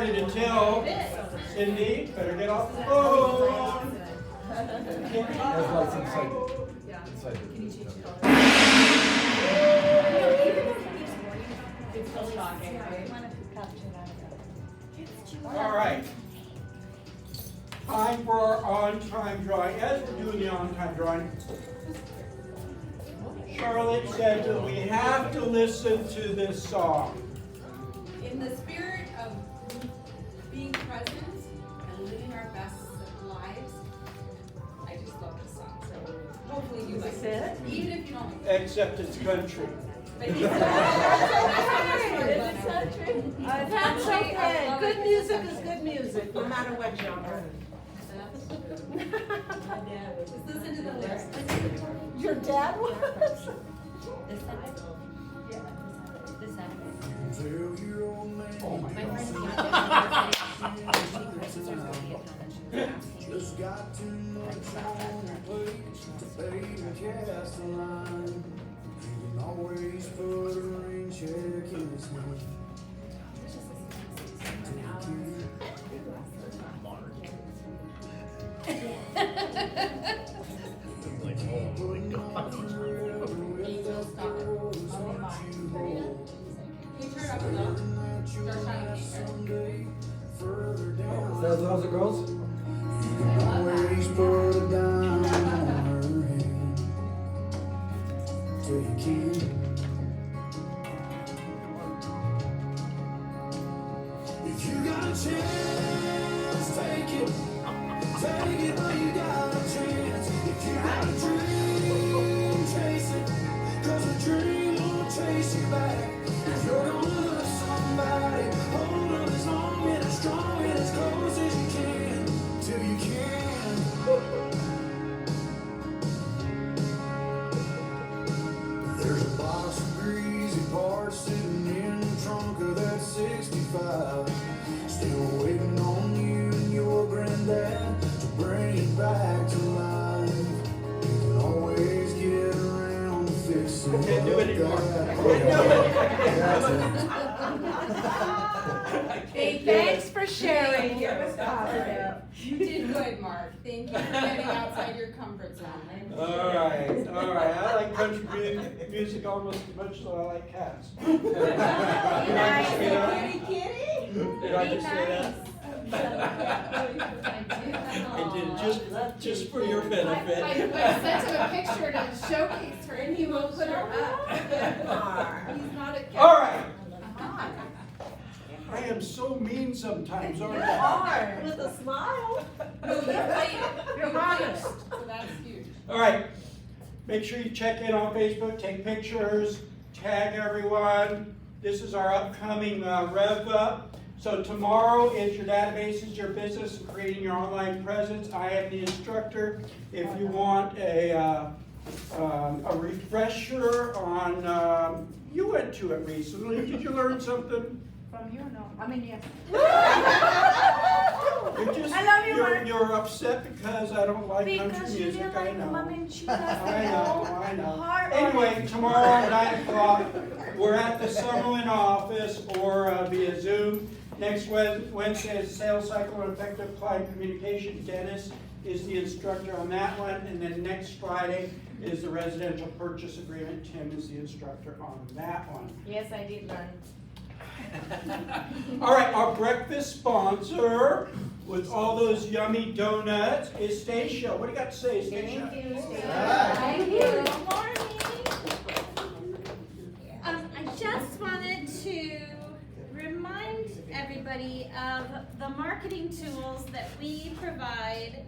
started until Cindy better get off the phone. There's lights inside. Inside. All right. Time for our on-time drawing. As we're doing the on-time drawing, Charlotte said that we have to listen to this song. In the spirit of being present and living our best lives, I just love this song. So hopefully you like it, even if you don't. Except it's country. That's okay. Good music is good music, no matter what genre. Just listen to the lyrics. Your dad was? This side. Yeah. This side. Oh my My God. friend Just got too much on the plate to pay and cast a line. You can always put a rain check in his hand. How's it, girls? You can always put a dime on her hand till you can't. If you got a chance, take it. Take it while you got a chance. If you got a dream, chase it. 'Cause a dream won't chase you back. If you're gonna love somebody, hold on as long and as strong and as close as you can, till you can. There's a box of greasy parts sitting in the trunk of that 65. Still waiting on you and your granddad to bring it back to life. You can always get around to fixing I can't do it anymore. Hey, thanks for sharing. It was positive. You did good, Mark. Thank you for getting outside your comfort zone. All right. I like country music almost as much as I like cats. Did I just say that? Kitty. Did I just say that? I did it just for your benefit. I sent him a picture to showcase her, and he won't put her up. He's not a cat. All right. I am so mean sometimes, aren't You I? are, with a smile. No, you played. You're honest. So that's huge. All right. Make sure you check in on Facebook, take pictures, tag everyone. This is our upcoming Rev Up. So tomorrow is your database, is your business, and creating your online presence. I am the instructor. If you want a refresher on, you went to it recently. Did you learn something? From you, no. I mean, yes. You're just, I love you, Mark. you're upset because I don't like country Because you music. didn't I like know. Mom and she I know. Heart Anyway, tomorrow at 9 o'clock, we're at the Summerlin office or via Zoom. Next Wednesday is sales cycle and effective client communication. Dennis is the instructor on that one. And then next Friday is the residential purchase agreement. Tim is the instructor on that one. Yes, I did learn. All right, our breakfast sponsor with all those yummy donuts is Stacia. What do you got to say, Stacia? Thank you, Stacia. Thank you. Good morning. I just wanted to remind everybody of the marketing tools that we provide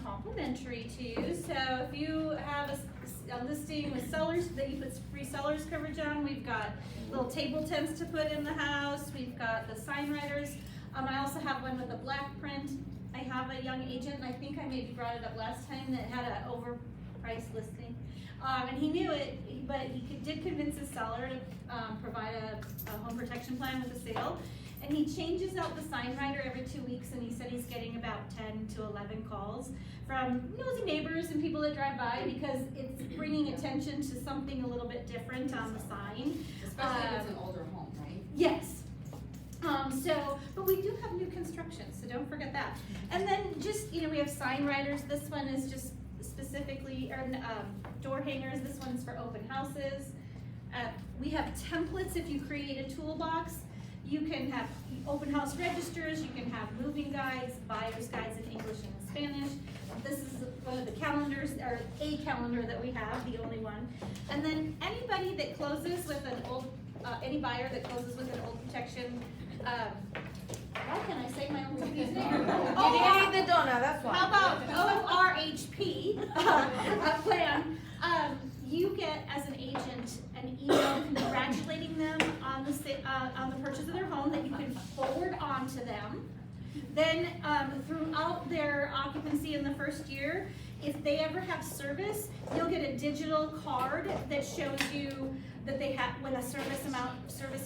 complimentary to. So if you have a listing with sellers that you put free sellers coverage on, we've got little table tents to put in the house. We've got the sign writers. I also have one with a black print. I have a young agent, and I think I maybe brought it up last time, that had an overpriced listing. And he knew it, but he did convince his seller to provide a home protection plan with a sale. And he changes out the sign writer every 2 weeks, and he said he's getting about 10 to 11 calls from nosy neighbors and people that drive by, because it's bringing attention to something a little bit different on the sign. Especially if it's an older home, right? Yes. But we do have new construction, so don't forget that. And then just, we have sign writers. This one is just specifically, or door hangers. This one's for open houses. We have templates if you create a toolbox. You can have open house registers, you can have moving guides, buyer's guides in English and in Spanish. This is one of the calendars, or a calendar that we have, the only one. And then anybody that closes with an old, any buyer that closes with an old protection, why can I say my own company's name? You need the donut, that's why. How about ORHP plan? You get, as an agent, an email congratulating them on the purchase of their home that you can forward on to them. Then, throughout their occupancy in the first year, if they ever have service, you'll get a digital card that shows you that they have, when a service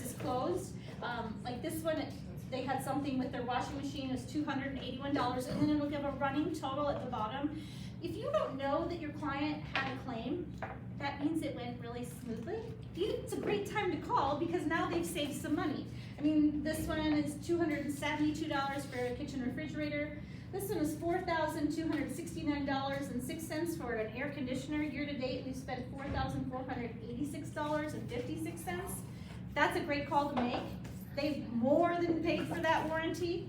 is closed. Like this one, they had something with their washing machine, is $281, and then it'll give a running total at the bottom. If you don't know that your client had a claim, that means it went really smoothly. It's a great time to call because now they've saved some money. I mean, this one is $272 for a kitchen refrigerator. This one is $4,269.06 for an air conditioner. Year to date, we've spent $4,486.56. That's a great call to make. They've more than paid for that warranty.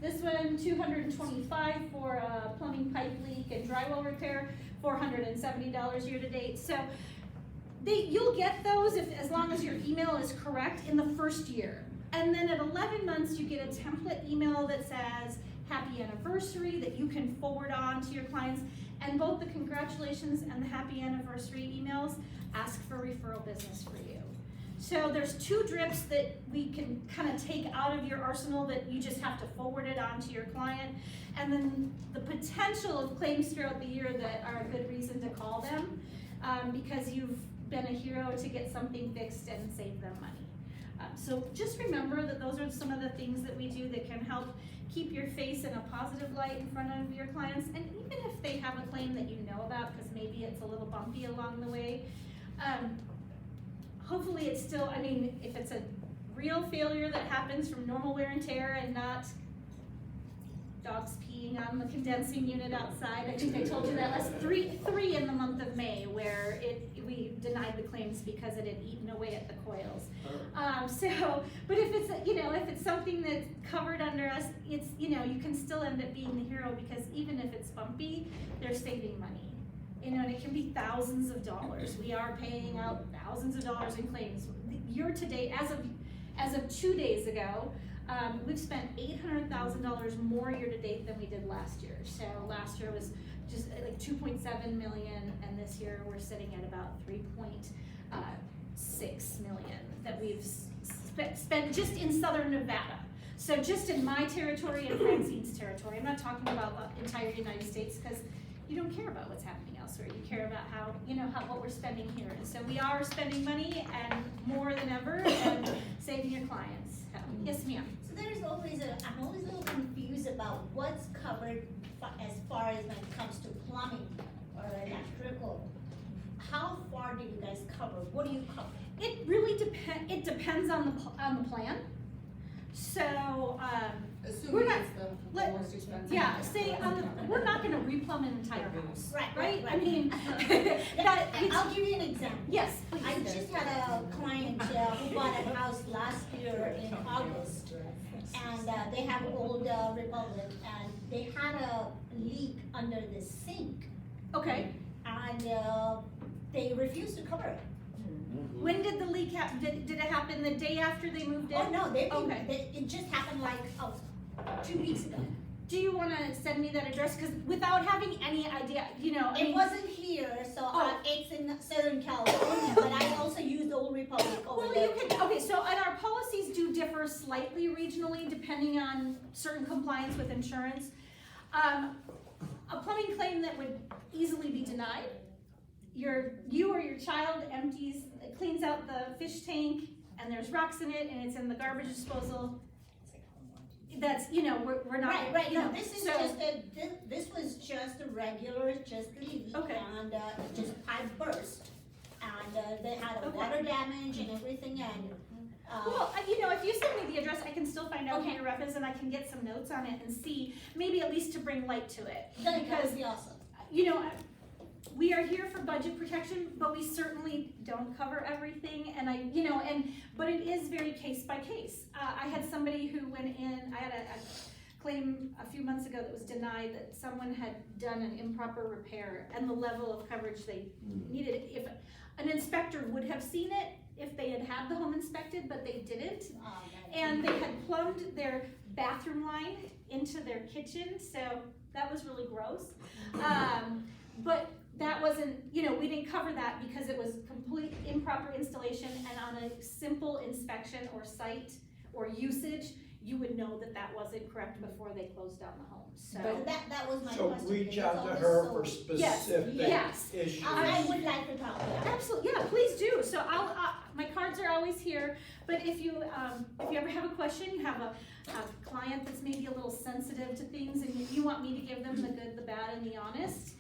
This one, $225 for a plumbing pipe leak and drywall repair, $470 year to date. So you'll get those as long as your email is correct in the first year. And then at 11 months, you get a template email that says happy anniversary that you can forward on to your clients. And both the congratulations and the happy anniversary emails ask for referral business for you. So there's 2 drips that we can kind of take out of your arsenal that you just have to forward it on to your client. And then the potential of claims throughout the year that are a good reason to call them because you've been a hero to get something fixed and save them money. So just remember that those are some of the things that we do that can help keep your face in a positive light in front of your clients. And even if they have a claim that you know about, because maybe it's a little bumpy along the way, hopefully it's still, I mean, if it's a real failure that happens from normal wear and tear and not dogs peeing on the condensing unit outside. I think I told you that last three in the month of May where we denied the claims because it had eaten away at the coils. But if it's, if it's something that's covered under us, it's, you can still end up being the hero because even if it's bumpy, they're saving money. And it can be thousands of dollars. We are paying out thousands of dollars in claims. Year to date, as of 2 days ago, we've spent $800,000 more year to date than we did last year. So last year was just like 2.7 million, and this year we're sitting at about 3.6 million that we've spent just in Southern Nevada. So just in my territory and Francine's territory. I'm not talking about the entire United States because you don't care about what's happening elsewhere. You care about how what we're spending here. And so we are spending money and more than ever and saving your clients. Yes, ma'am. So I'm always a little confused about what's covered as far as when it comes to plumbing or electrical. How far do you guys cover? What do you cover? It really depends on the plan. So Assuming it's the most expensive. Yeah, say we're not going to replumb an entire house, Right. I mean, I'll give you an example. Yes, please. I just had a client who bought a house last year in August, and they have an old Republic, and they had a leak under the sink, Okay. and they refused to cover it. When did the leak happen? Did it happen the day after they moved in? Oh no, Okay. it just happened like 2 weeks ago. Do you want to send me that address? Because without having any idea, It wasn't here, so it's in Southern California, but I also use the Old Republic over Well, there. you can, okay, so and our policies do differ slightly regionally depending on certain compliance with insurance. A plumbing claim that would easily be denied, you or your child cleans out the fish tank and there's rocks in it and it's in the garbage disposal. That's, we're not. Right, no, this was just a regular, just a leak, Okay. and just pipe burst. And they had a water damage and everything, and Well, if you send me the address, I can still find out who Okay. your rep is, and I can get some notes on it and see, maybe at least to bring light to it. That Because, would be awesome. we are here for budget protection, but we certainly don't cover everything, and but it is very case by case. I had somebody who went in, I had a claim a few months ago that was denied that someone had done an improper repair, and the level of coverage they needed, if an inspector would have seen it if they had the home inspected, but they didn't. And they had plumbed their bathroom line into their kitchen, so that was really gross. But that wasn't, we didn't cover that because it was complete improper installation, and on a simple inspection or site or usage, you would know that that wasn't correct before they closed down the home, so. But that was my So question. reach It's out to always her so- for specific yes. issues. I would like to talk to her. Absolutely, yeah, please do. So my cards are always here, but if you ever have a question, you have a client that's maybe a little sensitive to things, and you want me to give them the good, the bad, and the honest,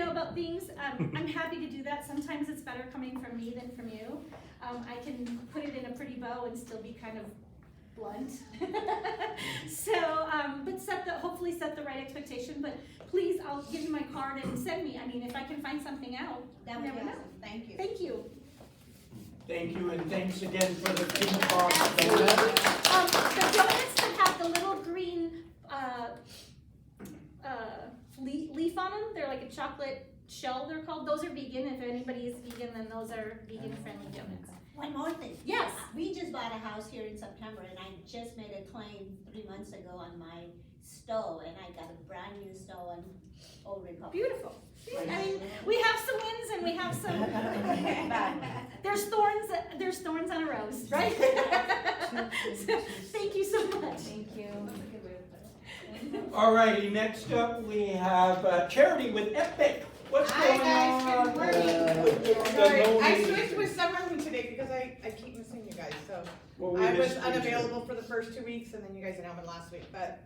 about things, I'm happy to do that. Sometimes it's better coming from me than from you. I can put it in a pretty bow and still be kind of blunt. So, but hopefully set the right expectation, but please, I'll give you my card and send me, if I can find something out, That you would never be know. awesome. Thank you. Thank you. Thank you, and thanks again for the ping pong donut. The donuts that have the little green, leaf on them, they're like a chocolate shell, they're called, those are vegan. If anybody is vegan, then those are vegan friendly donuts. One more thing. Yes. We just bought a house here in September, and I just made a claim 3 months ago on my stove, and I got a brand new stove on Old Republic. Beautiful. We have some wins and we have some, there's thorns on a rose, right? So, thank you so much. Thank you. Alrighty, next up we have Charity with Epic. What's going on? Good morning. With Sorry, the I loan? switched with Summerlin today because I keep missing you guys, so. Well, we I was missed you. unavailable for the first 2 weeks, and then you guys announced last week, but,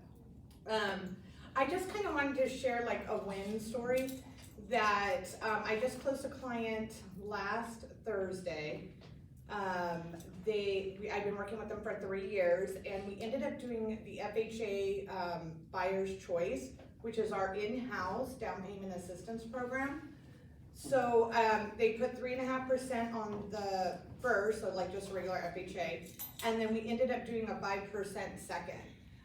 I just kind of wanted to share like a win story that, I just closed a client last Thursday. I've been working with them for 3 years, and we ended up doing the FHA, Buyer's Choice, which is our in-house down payment assistance program. So, they put 3.5% on the first, so like just a regular FHA, and then we ended up doing a 5% second.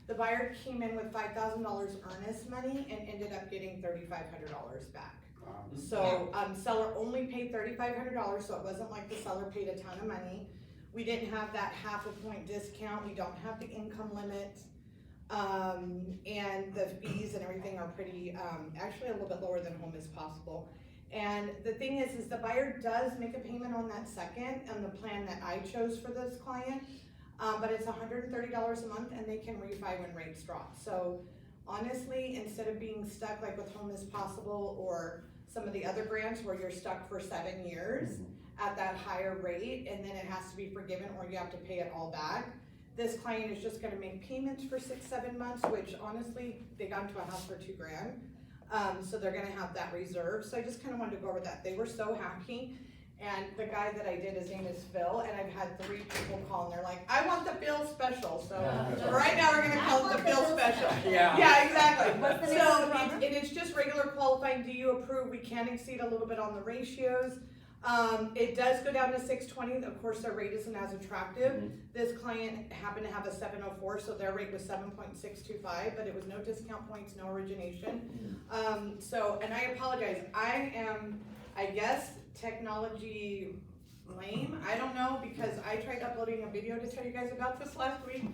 The buyer came in with $5,000 earnest money and ended up getting $3,500 back. So, seller only paid $3,500, so it wasn't like the seller paid a ton of money. We didn't have that 0.5 point discount, we don't have the income limit. And the fees and everything are pretty, actually a little bit lower than Home is Possible. And the thing is the buyer does make a payment on that second on the plan that I chose for this client. But it's $130 a month, and they can refi when rates drop. So honestly, instead of being stuck like with Home is Possible or some of the other grants where you're stuck for 7 years at that higher rate, and then it has to be forgiven or you have to pay it all back, this client is just gonna make payments for 6-7 months, which honestly, they got into a house for $2,000. So they're gonna have that reserve. So I just kinda wanted to go over that. They were so happy. And the guy that I did, his name is Phil, and I've had 3 people call, and they're like, I want the bill special. So right now, we're gonna call it the bill special. Yeah. Yeah, exactly. What's the name So, of the program? it's just regular qualifying, do you approve? We can exceed a little bit on the ratios. It does go down to 620, of course, their rate isn't as attractive. This client happened to have a 704, so their rate was 7.625, but it was no discount points, no origination. So, and I apologize, I am, I guess, technology lame, I don't know, because I tried uploading a video to tell you guys about this last week,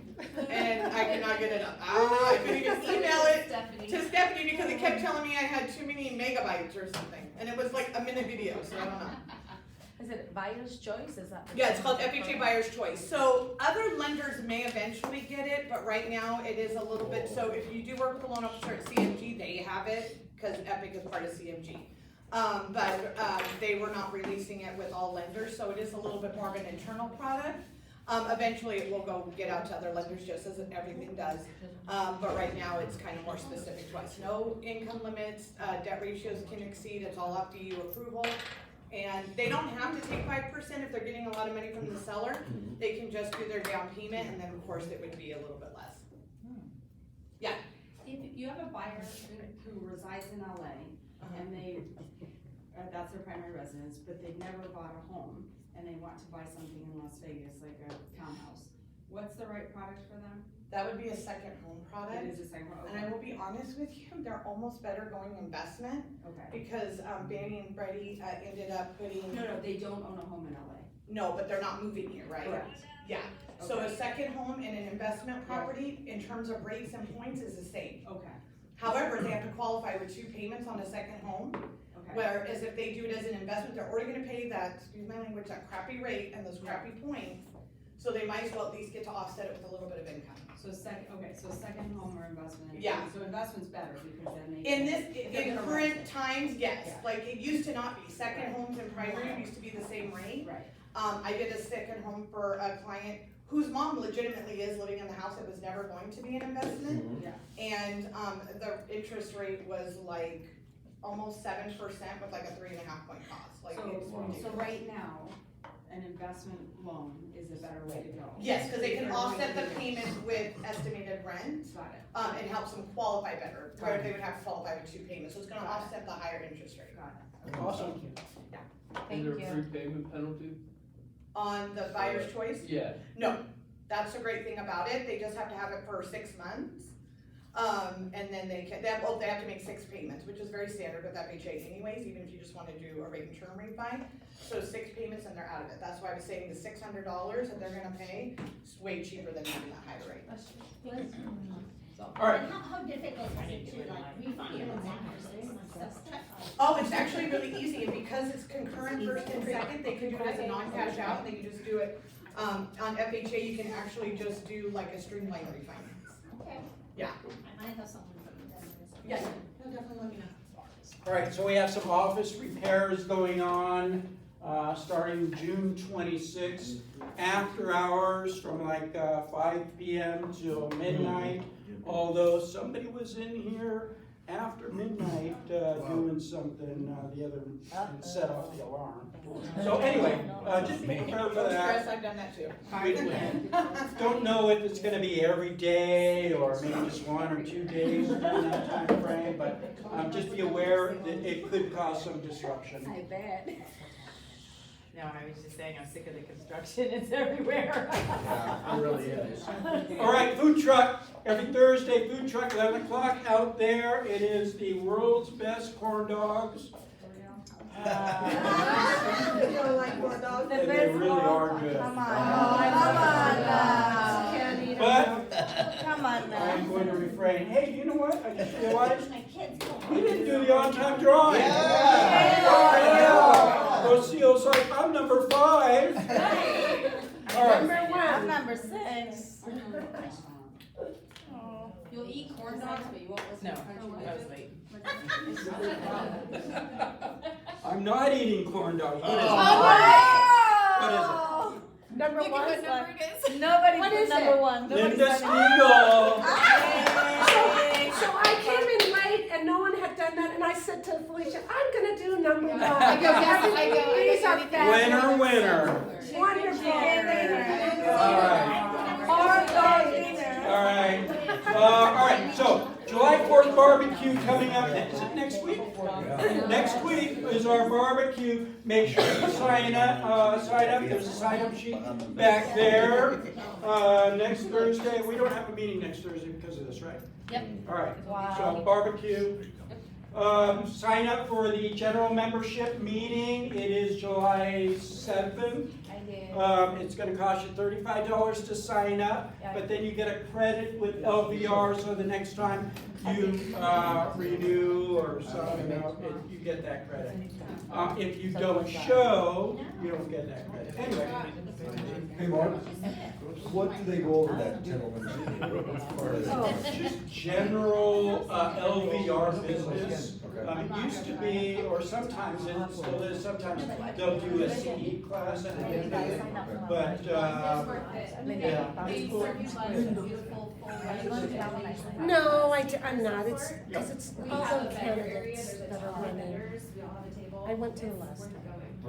and I could not get it up. I couldn't even email it to Stephanie because it kept telling me I had too many megabytes or something, and it was like a minute video, so I don't know. Is it Buyer's Choice? Is that? Yeah, it's called FHA Buyer's Choice. So other lenders may eventually get it, but right now it is a little bit, so if you do work with a loan officer at CMG, they have it, because Epic is part of CMG. But they were not releasing it with all lenders, so it is a little bit more of an internal product. Eventually it will go get out to other lenders just as everything does. But right now it's kind of more specific to us. No income limits, debt ratios can exceed, it's all up to you approval. And they don't have to take 5% if they're getting a lot of money from the seller. They can just do their down payment, and then of course it would be a little bit less. Yeah. If you have a buyer who resides in LA and that's their primary residence, but they've never bought a home and they want to buy something in Las Vegas, like a townhouse, what's the right product for them? That would be a second home product. It is a second home. And I will be honest with you, they're almost better going investment Okay. because Fannie and Freddie ended up putting. No, they don't own a home in LA. No, but they're not moving here, right? Correct. Yeah. So Okay. a second home and an investment property, in terms of rates and points, is the same. Okay, However, they have to qualify with 2 payments on a second home. okay. Whereas if they do it as an investment, they're already gonna pay that, excuse my language, that crappy rate and those crappy points. So they might as well at least get to offset it with a little bit of income. So second home or investment? Yeah. So investment's better because then they. In they're gonna current rent it. times, yes, Yeah. like it used to not be, second homes and primary used to be the same rate. Right, I did a second home for a client whose mom legitimately is living in the house. It was never going to be an investment. yeah. And, the interest rate was like almost 7% with like a 3.5 point cost, like it's So ridiculous. right now, an investment loan is a better way to go. Yes, cause they can Better offset way the to do it. payment with estimated rent, Got it, and helps them qualify better, where Right. they would have to qualify with 2 payments, so it's gonna offset the higher interest rate. got it. Awesome. Thank Is there a you. prepayment penalty? On the buyer's choice, Yeah. no, that's the great thing about it, they just have to have it for 6 months. And then they have to make 6 payments, which is very standard with FHA anyways, even if you just wanna do a rate and term refi. So 6 payments and they're out of it, that's why I was saying the $600 that they're gonna pay is way cheaper than having that higher rate. All right. And how difficult is it to like refinance that? Oh, it's actually really easy, and because it's concurrent first and second, they can do it as a non-cash out, they can just do it, on FHA, you can actually just do like a streamlined refinance. Okay. Yeah. I might have someone from them. Yeah, no, definitely let me know. All right, so we have some office repairs going on, starting June 26th, after hours from like 5 p.m. till midnight. Although somebody was in here after midnight doing something the other, and set off the alarm. So anyway, just be prepared for Don't stress, that. I've done that too. We don't know if it's gonna be every day or maybe just 1 or 2 days during that time frame, but just be aware that it could cause some disruption. I bet. No, I was just saying, I'm sick of the construction, it's everywhere. Yeah, it really is. All right, food truck, every Thursday, food truck, 11 o'clock out there. It is the world's best corn dogs. You don't like corn dogs? And they really are good. Come on now. Can't eat But Come on now. I'm going to refrain. Hey, you know what? I just realized My kids go. we didn't do the on-time drawing. Yeah. Rocio's like, I'm number 5. All right. Number 1. I'm number 6. You'll eat corn dogs, but you won't listen No, to country I was music. late. I'm not eating corn dogs. What is it? What is it? Number Think of 1. what number it is. Nobody What put is number it? 1. Linda Stiegel. So I came in late and no one had done that, and I said to Felicia, I'm gonna do number 1. I go, yes, I go. These are Winner, fabulous. winner. Wonderful. All right. All right. All right. So July 4th barbecue coming up. Is it next week? Next week is our barbecue. Make sure you sign up. There's a sign-up sheet back there. Next Thursday. We don't have a meeting next Thursday because of this, right? Yep. All right. So barbecue. Sign up for the general membership meeting. It is July 7th. It's going to cost you $35 to sign up, but then you get a credit with LVR, so the next time you renew or sign up, you get that credit. If you don't show, you don't get that credit. Anyway. Hey Mark, what do they go over that gentleman's as far as? Just general LVR business. It used to be, or sometimes it still is, sometimes they'll do a CE class at the end of it. But, yeah. They serve you lunch and beautiful full lunch. No, I'm not. It's because it's all the candidates that are winning. I went to the last time.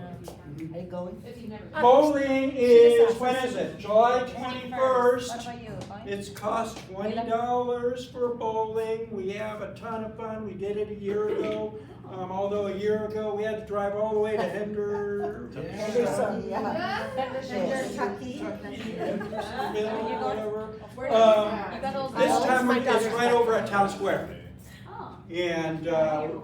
Are you going? If you've never. Bowling is, when is it? July 21st. What about you? Going? It's cost $20 for bowling. We have a ton of fun. We did it a year ago. Although a year ago we had to drive all the way to Henderson, yeah. Kentucky. whatever. You got all This the- time it's right over at Town Square. Oh. And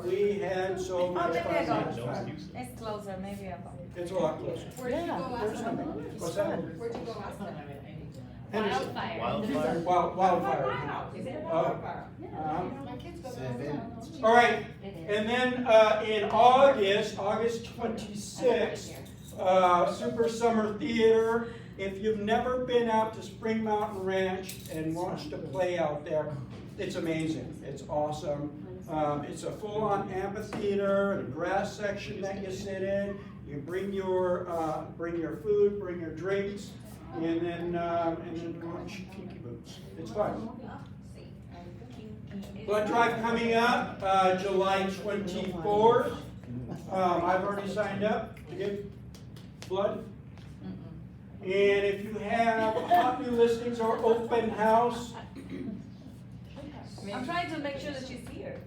we had so much maybe I fun. go. last time. It's closer, maybe I'll go. It's a lot closer. Where'd you go last time? What's that? Where'd you go last time? Henderson. Wildfire. Wildfire. Is it? My kids go there. All right, and then in August 26th, Super Summer Theater. If you've never been out to Spring Mountain Ranch and watched a play out there, it's amazing. It's awesome. It's a full-on amphitheater and a grass section that you sit in. You bring your food, bring your drinks, and then launch kinky boots. It's fun. Blood drive coming up July 24th. I've already signed up to give blood. And if you have hot new listings or open house, I'm trying to make sure that she's here.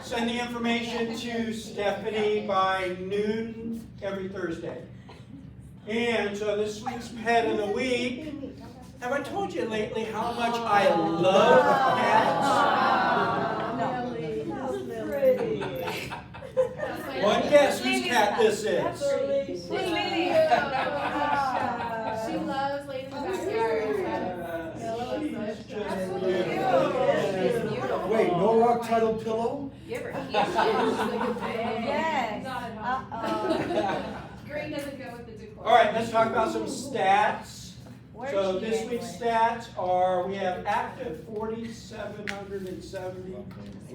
send the information to Stephanie by noon every Thursday. And so this week's pet of the week. Have I told you lately how much I love cats? One guess whose cat this is. She loves laying in the backyard. Wait, no ROC title pillow? Give her a Yes. Uh-oh. Green doesn't go with the decor. All right, let's talk about some stats. Where So is she this week's anyway? stats are, we have active 4,770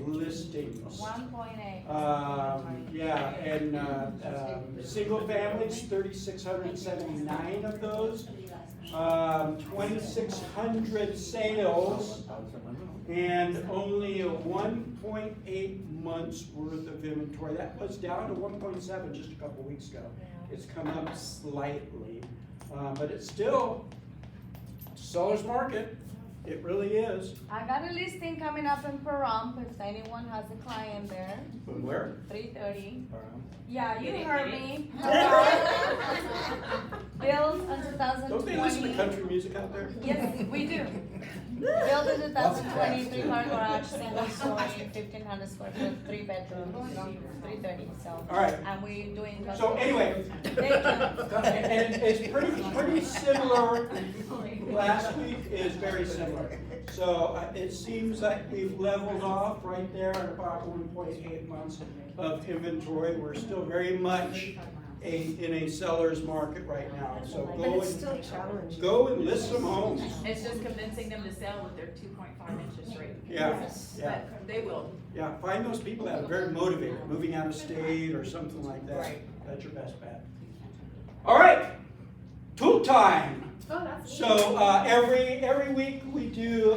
listings. 1.8. Yeah, and single families, 3,679 of those. 2,600 sales, and only a 1.8 months worth of inventory. That was down to 1.7 just a couple weeks ago. It's come up slightly, but it's still seller's market. It really is. I got a listing coming up in Pahrump if anyone has a client there. Where? 330. Yeah, you heard me. Built in 2020. Don't they listen to country music out there? Yes, we do. Built in 2020, 3-car garage, single story, 1,500 square foot, 3 bedrooms, 330. So. All right. And we're doing. So anyway, and it's pretty similar. Last week is very similar. So it seems like we've leveled off right there at about 1.8 months of inventory. We're still very much in a seller's market right now. So go and list some homes. It's just convincing them to sell with their 2.5 interest rate. Yeah, yeah. But they will. Yeah, find those people that are very motivated, moving out of state or something like that. Right. That's your best bet. All right, tool time. Oh, that's So every week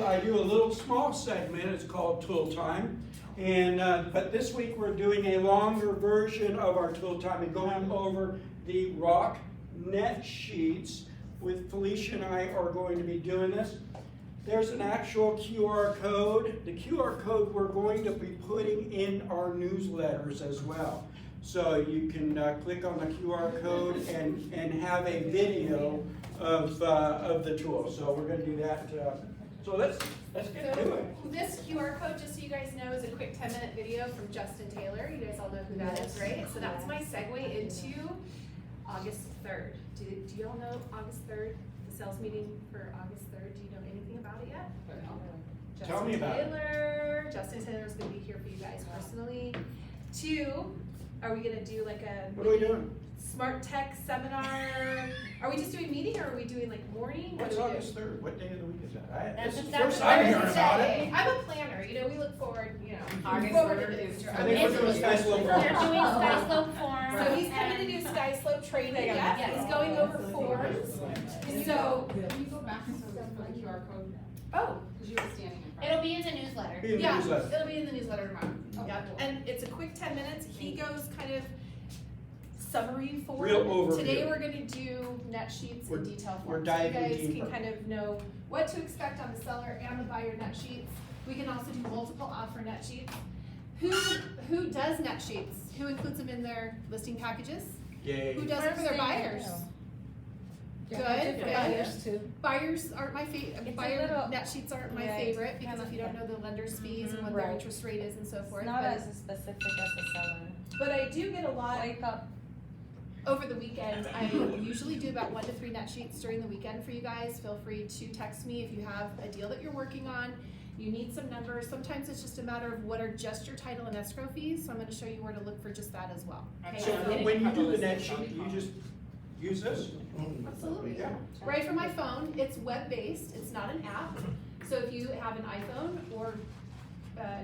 I do a little small segment. It's called Tool Time, and but this week we're doing a longer version of our Tool Time and going over the ROC net sheets. With Felicia and I are going to be doing this. There's an actual QR code. The QR code we're going to be putting in our newsletters as well. So you can click on the QR code and have a video of the tool. So we're going to do that. So let's get to it. This QR code, just so you guys know, is a quick 10-minute video from Justin Taylor. You guys all know who that is, right? So that's my segue into August 3rd. Do you all know August 3rd? The sales meeting for August 3rd. Do you know anything about it yet? Tell me about it. Justin Taylor is going to be here for you guys personally. 2, are we going to do like a What are we doing? smart tech seminar? Are we just doing meeting or are we doing like morning? What's What do we August 3rd? What day of the week is that? That's This is the that's first I'm hearing Thursday. about it. I'm a planner, you know, we look forward, you know. August forward to 3rd this. is- I think we're doing Sky Slope They're doing Farms. Sky Slope Farm. So he's coming to do Sky Slope training, yeah, he's going over forms, so. Can you go back for the QR code? Oh, cause you were standing in front. It'll be in the newsletter. Be in the Yeah, newsletter. it'll be in the newsletter tomorrow. Oh, Yeah, cool. and it's a quick 10 minutes. He goes kind of summary form. Real overview. Today we're gonna do net sheets We're- and detail we're forms. diving So you guys deeper. can kind of know what to expect on the seller and the buyer net sheets. We can also do multiple offer net sheets. Who does net sheets? Who includes them in their listing packages? Yay. Who does it for their buyers? Good. Buyers too. Buyers aren't my It's a buyer little- net sheets aren't my Yeah, favorite because kinda- if you don't know the lender's fees and what their Right. interest rate is and so forth. It's not but- as specific as the seller. But I do get a lot Wake up. over the weekend. I usually do about 1 to 3 net sheets during the weekend for you guys. Feel free to text me if you have a deal that you're working on. You need some numbers. Sometimes it's just a matter of what are just your title and escrow fees. So I'm gonna show you where to look for just that as well. Okay, So when you do the net sheet, you just use this? Absolutely. Yeah. Right from my phone. It's web-based. It's not an app. So if you have an iPhone or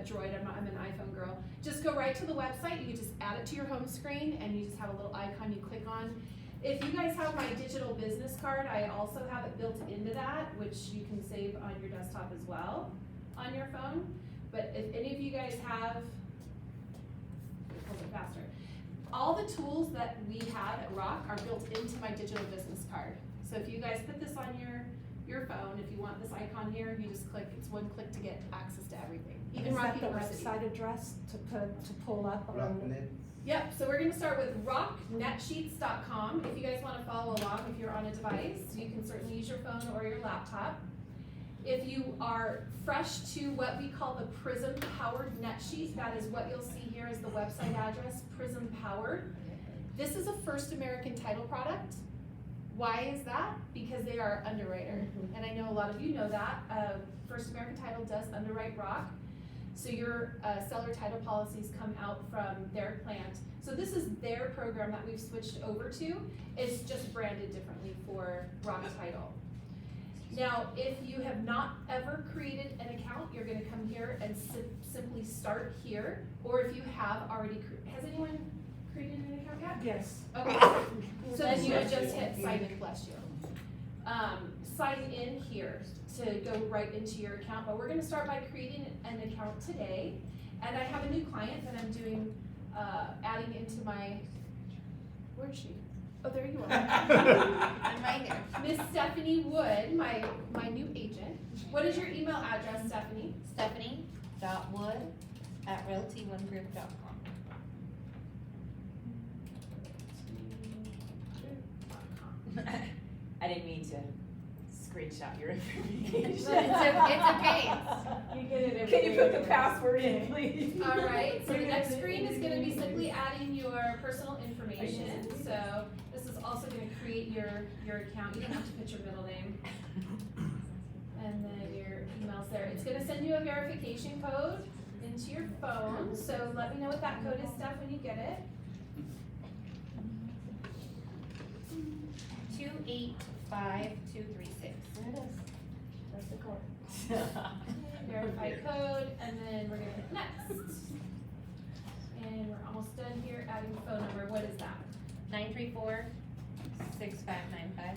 Droid, I'm an iPhone girl, just go right to the website. You can just add it to your home screen and you just have a little icon you click on. If you guys have my digital business card, I also have it built into that, which you can save on your desktop as well on your phone. But if any of you guys have, hold it faster. All the tools that we have at ROC are built into my digital business card. So if you guys put this on your phone, if you want this icon here, you just click, it's one click to get access to everything. Even Is ROC that the University. website address to pull up on? Yep, so we're gonna start with rocknetsheets.com. If you guys wanna follow along, if you're on a device, you can certainly use your phone or your laptop. If you are fresh to what we call the Prism powered net sheet, that is what you'll see here is the website address, Prism powered. This is a First American title product. Why is that? Because they are underwriter, and I know a lot of you know that. First American Title does underwrite ROC, so your seller title policies come out from their plant. So this is their program that we've switched over to. It's just branded differently for ROC Title. Now, if you have not ever created an account, you're gonna come here and simply start here, or if you have already, has anyone created an account yet? Yes. Okay, so then you would just hit sign in, bless you. Sign in here to go right into your account, but we're gonna start by creating an account today. And I have a new client that I'm doing, adding into my, where is she? Oh, there you are. I'm right here. Miss Stephanie Wood, my new agent. What is your email address, Stephanie? Stephanie.wood@realty1group.com. I didn't mean to screenshot your information. It's okay. You get it. Can you put the password in, please? All right, so the next screen is gonna be simply adding your personal information. So this is also gonna create your account. You don't have to put your middle name. And then your email's there. It's gonna send you a verification code into your phone. So let me know what that code is, Steph, when you get it. 285236. There it is. That's the code. Verify code, and then we're gonna hit next. And we're almost done here, adding the phone number. What is that? 934-6595.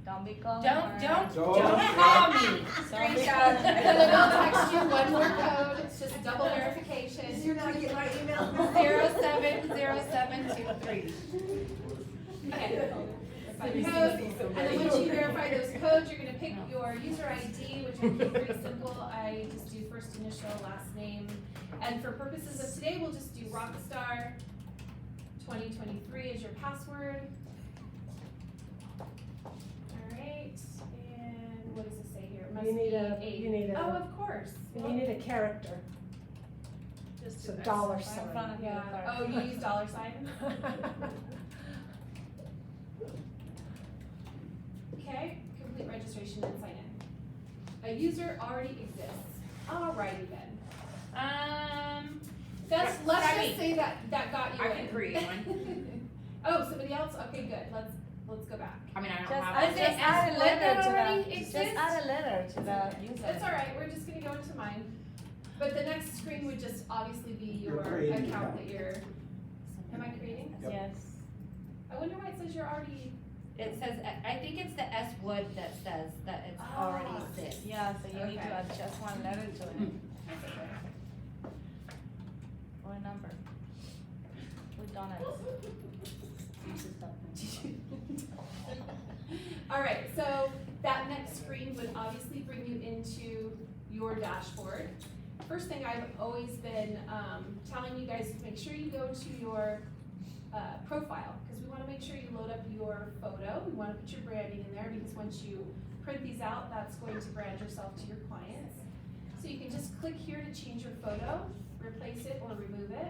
Don't be calling. Don't Don't. call me. Screenshot. And then I'll text you one more code. It's just double verification. You're not getting my email? 070723. Okay. Verify code, and then once you verify those codes, you're gonna pick your user ID, which will be pretty simple. I just do first initial, last name. And for purposes of today, we'll just do Rockstar 2023 as your password. Alright, and what does it say here? It must You need be a- you need a- Oh, of course. And you need a character. Just It's a do dollar Right in sign. front of you. Yeah, oh, you use dollar sign? Okay, complete registration and sign in. A user already exists. Alrighty then. Let's Stephanie. just say that got you I in. can create one. Oh, somebody else? Okay, good. Let's go back. I mean, I don't Just have it. add a letter to already the, just exists? add a letter to the user. That's alright, we're just gonna go into mine. But the next screen would just obviously be your You're creating the account account. that you're, am I creating? Yep. Yes. I wonder why it says you're already, It says, I think it's the S Wood that says that it's already exists. Yeah, so you need to Okay. adjust one letter to it. That's okay. Or a number. With donuts. Alright, so that next screen would obviously bring you into your dashboard. First thing I've always been telling you guys is make sure you go to your profile, because we want to make sure you load up your photo. We want to put your branding in there, because once you print these out, that's going to brand yourself to your clients. So you can just click here to change your photo, replace it or remove it.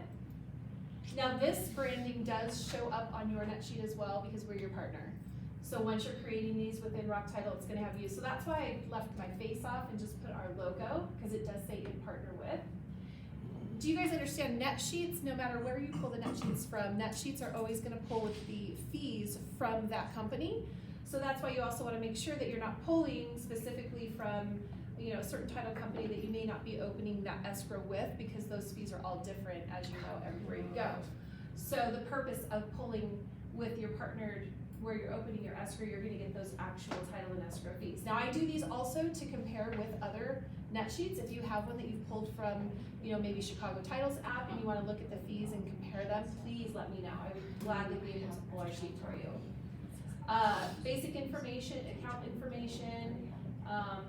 Now this branding does show up on your net sheet as well, because we're your partner. So once you're creating these within ROC Title, it's gonna have you. So that's why I left my face off and just put our logo, because it does say in partner with. Do you guys understand net sheets? No matter where you pull the net sheets from, net sheets are always gonna pull with the fees from that company. So that's why you also wanna make sure that you're not pulling specifically from, you know, a certain title company that you may not be opening that escrow with, because those fees are all different, as you know, everywhere you go. So the purpose of pulling with your partnered, where you're opening your escrow, you're gonna get those actual title and escrow fees. Now I do these also to compare with other net sheets. If you have one that you've pulled from, you know, maybe Chicago Titles app and you wanna look at the fees and compare them, please let me know. I would gladly be able to pull our sheet for you. Basic information, account information,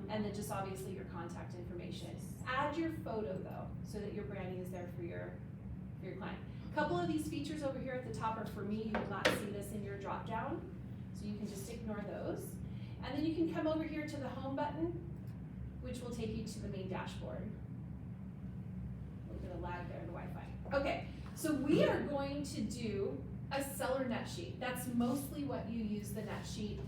and then just obviously your contact information. Add your photo though, so that your branding is there for your client. A couple of these features over here at the top are for me. You will not see this in your drop down, so you can just ignore those. And then you can come over here to the home button, which will take you to the main dashboard. A little bit of lag there in the Wi-Fi. Okay, so we are going to do a seller net sheet. That's mostly what you use the net sheet,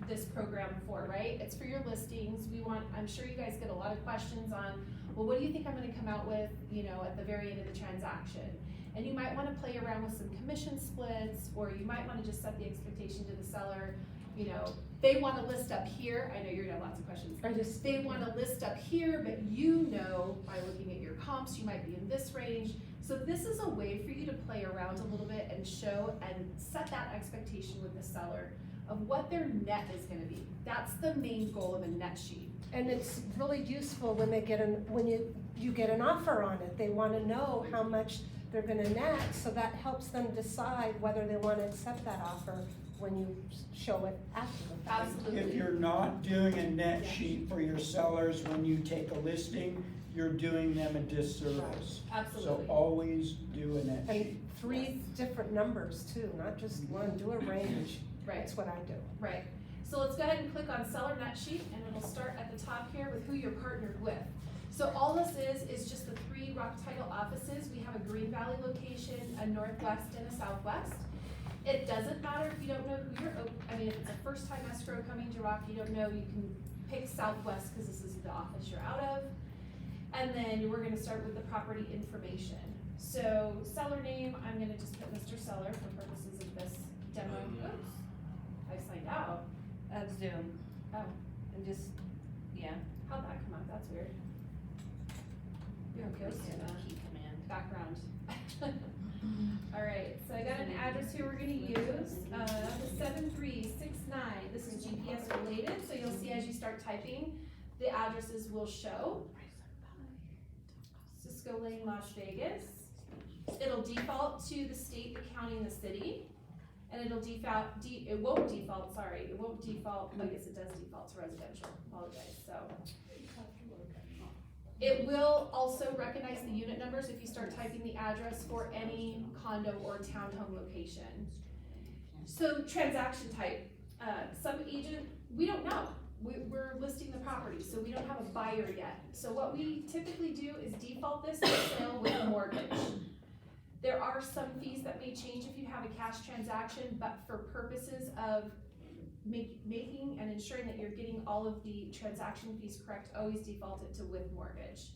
this program for, right? It's for your listings. I'm sure you guys get a lot of questions on, well, what do you think I'm gonna come out with, you know, at the very end of the transaction? And you might wanna play around with some commission splits, or you might wanna just set the expectation to the seller, you know, they wanna list up here. I know you're gonna have lots of questions. They wanna list up here, but you know, by looking at your comps, you might be in this range. So this is a way for you to play around a little bit and show and set that expectation with the seller of what their net is gonna be. That's the main goal of a net sheet. And it's really useful when they when you get an offer on it. They wanna know how much they're gonna net, so that helps them decide whether they wanna accept that offer when you show it after the fact. Absolutely. If you're not doing a net sheet for your sellers when you take a listing, you're doing them a disservice. Absolutely. So always do a net sheet. And 3 different numbers too, not just one, do a range. Right. That's what I do. Right. So let's go ahead and click on seller net sheet, and it'll start at the top here with who you're partnered with. So all this is just the 3 ROC Title offices. We have a Green Valley location, a Northwest, and a Southwest. It doesn't matter if you don't know who you're, if it's a first time escrow coming to ROC, you don't know, you can pick Southwest because this is the office you're out of. And then we're gonna start with the property information. So seller name, I'm gonna just put Mr. Seller for purposes of this demo. Oops, I signed out. That's Zoom. Oh, And just, yeah. how'd that come out? That's weird. You're ghost in the Key command. background. All right, so I got an address here we're gonna use, 7369. This is GPS related, so you'll see as you start typing, the addresses will show. Cisco Lane, Las Vegas. It'll default to the state, the county, and the city. And it'll default, it won't default, I guess it does default to residential, apologize, so. It will also recognize the unit numbers if you start typing the address for any condo or townhome location. So transaction type, some agent, we don't know. We're listing the property, so we don't have a buyer yet. So what we typically do is default this to sale with a mortgage. There are some fees that may change if you have a cash transaction, but for purposes of making and ensuring that you're getting all of the transaction fees correct, always default it to with mortgage.